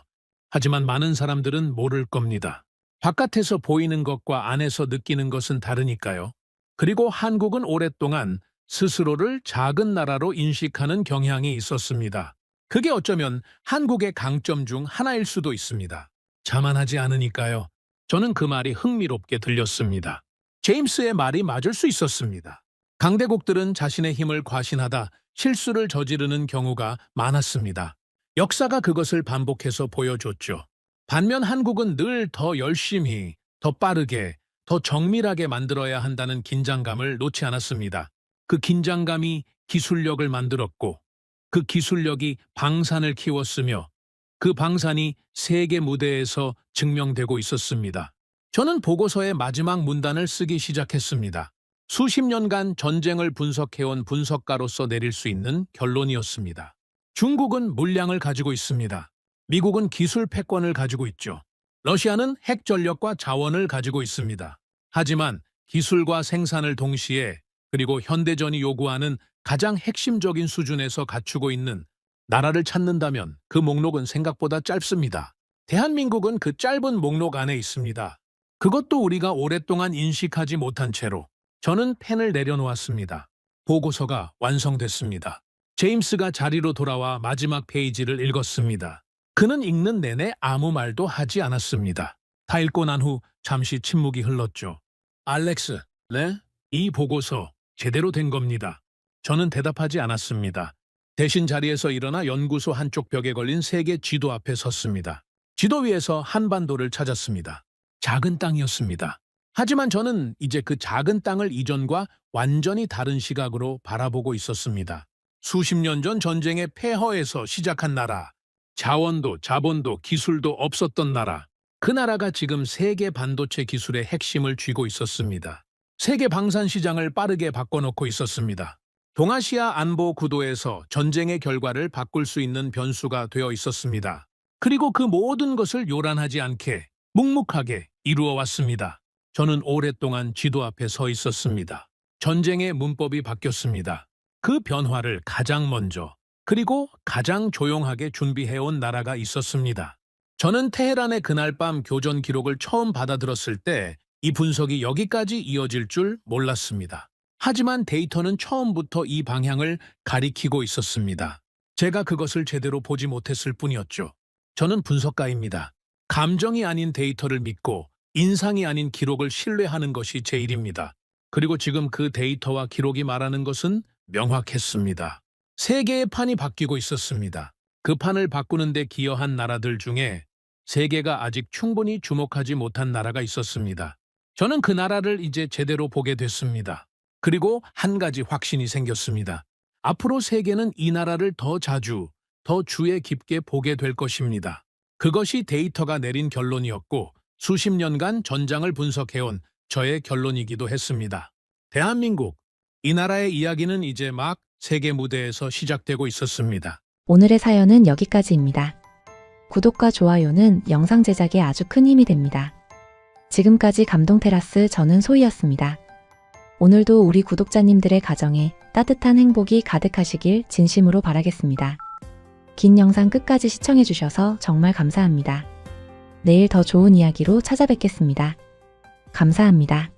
하지만 많은 사람들은 모를 겁니다. 바깥에서 보이는 것과 안에서 느끼는 것은 다르니까요. 그리고 한국은 오랫동안 스스로를 작은 나라로 인식하는 경향이 있었습니다. 그게 어쩌면 한국의 강점 중 하나일 수도 있습니다. 자만하지 않으니까요. 저는 그 말이 흥미롭게 들렸습니다. 제임스의 말이 맞을 수 있었습니다. 강대국들은 자신의 힘을 과신하다 실수를 저지르는 경우가 많았습니다. 역사가 그것을 반복해서 보여줬죠. 반면 한국은 늘 더 열심히, 더 빠르게, 더 정밀하게 만들어야 한다는 긴장감을 놓지 않았습니다. 그 긴장감이 기술력을 만들었고, 그 기술력이 방산을 키웠으며, 그 방산이 세계 무대에서 증명되고 있었습니다. 저는 보고서의 마지막 문단을 쓰기 시작했습니다. 수십 년간 전쟁을 분석해온 분석가로서 내릴 수 있는 결론이었습니다. 중국은 물량을 가지고 있습니다. 미국은 기술 패권을 가지고 있죠. 러시아는 핵 전력과 자원을 가지고 있습니다. 하지만 기술과 생산을 동시에 그리고 현대전이 요구하는 가장 핵심적인 수준에서 갖추고 있는 나라를 찾는다면 그 목록은 생각보다 짧습니다. 대한민국은 그 짧은 목록 안에 있습니다. 그것도 우리가 오랫동안 인식하지 못한 채로 저는 펜을 내려놓았습니다. 보고서가 완성됐습니다. 제임스가 자리로 돌아와 마지막 페이지를 읽었습니다. 그는 읽는 내내 아무 말도 하지 않았습니다. 다 읽고 난 후 잠시 침묵이 흘렀죠. 알렉스, 네? 이 보고서 제대로 된 겁니다. 저는 대답하지 않았습니다. 대신 자리에서 일어나 연구소 한쪽 벽에 걸린 세계 지도 앞에 섰습니다. 지도 위에서 한반도를 찾았습니다. 작은 땅이었습니다. 하지만 저는 이제 그 작은 땅을 이전과 완전히 다른 시각으로 바라보고 있었습니다. 수십 년 전 전쟁의 폐허에서 시작한 나라, 자원도 자본도 기술도 없었던 나라, 그 나라가 지금 세계 반도체 기술의 핵심을 쥐고 있었습니다. 세계 방산 시장을 빠르게 바꿔놓고 있었습니다. 동아시아 안보 구도에서 전쟁의 결과를 바꿀 수 있는 변수가 되어 있었습니다. 그리고 그 모든 것을 요란하지 않게 묵묵하게 이루어 왔습니다. 저는 오랫동안 지도 앞에 서 있었습니다. 전쟁의 문법이 바뀌었습니다. 그 변화를 가장 먼저 그리고 가장 조용하게 준비해온 나라가 있었습니다. 저는 테헤란의 그날 밤 교전 기록을 처음 받아들었을 때 이 분석이 여기까지 이어질 줄 몰랐습니다. 하지만 데이터는 처음부터 이 방향을 가리키고 있었습니다. 제가 그것을 제대로 보지 못했을 뿐이었죠. 저는 분석가입니다. 감정이 아닌 데이터를 믿고 인상이 아닌 기록을 신뢰하는 것이 제 일입니다. 그리고 지금 그 데이터와 기록이 말하는 것은 명확했습니다. 세계의 판이 바뀌고 있었습니다. 그 판을 바꾸는 데 기여한 나라들 중에 세계가 아직 충분히 주목하지 못한 나라가 있었습니다. 저는 그 나라를 이제 제대로 보게 됐습니다. 그리고 한 가지 확신이 생겼습니다. 앞으로 세계는 이 나라를 더 자주, 더 주의 깊게 보게 될 것입니다. 그것이 데이터가 내린 결론이었고 수십 년간 전장을 분석해온 저의 결론이기도 했습니다. 대한민국, 이 나라의 이야기는 이제 막 세계 무대에서 시작되고 있었습니다. 오늘의 사연은 여기까지입니다. 구독과 좋아요는 영상 제작에 아주 큰 힘이 됩니다. 지금까지 감동테라스 저는 소희였습니다. 오늘도 우리 구독자님들의 가정에 따뜻한 행복이 가득하시길 진심으로 바라겠습니다. 긴 영상 끝까지 시청해주셔서 정말 감사합니다. 내일 더 좋은 이야기로 찾아뵙겠습니다. 감사합니다.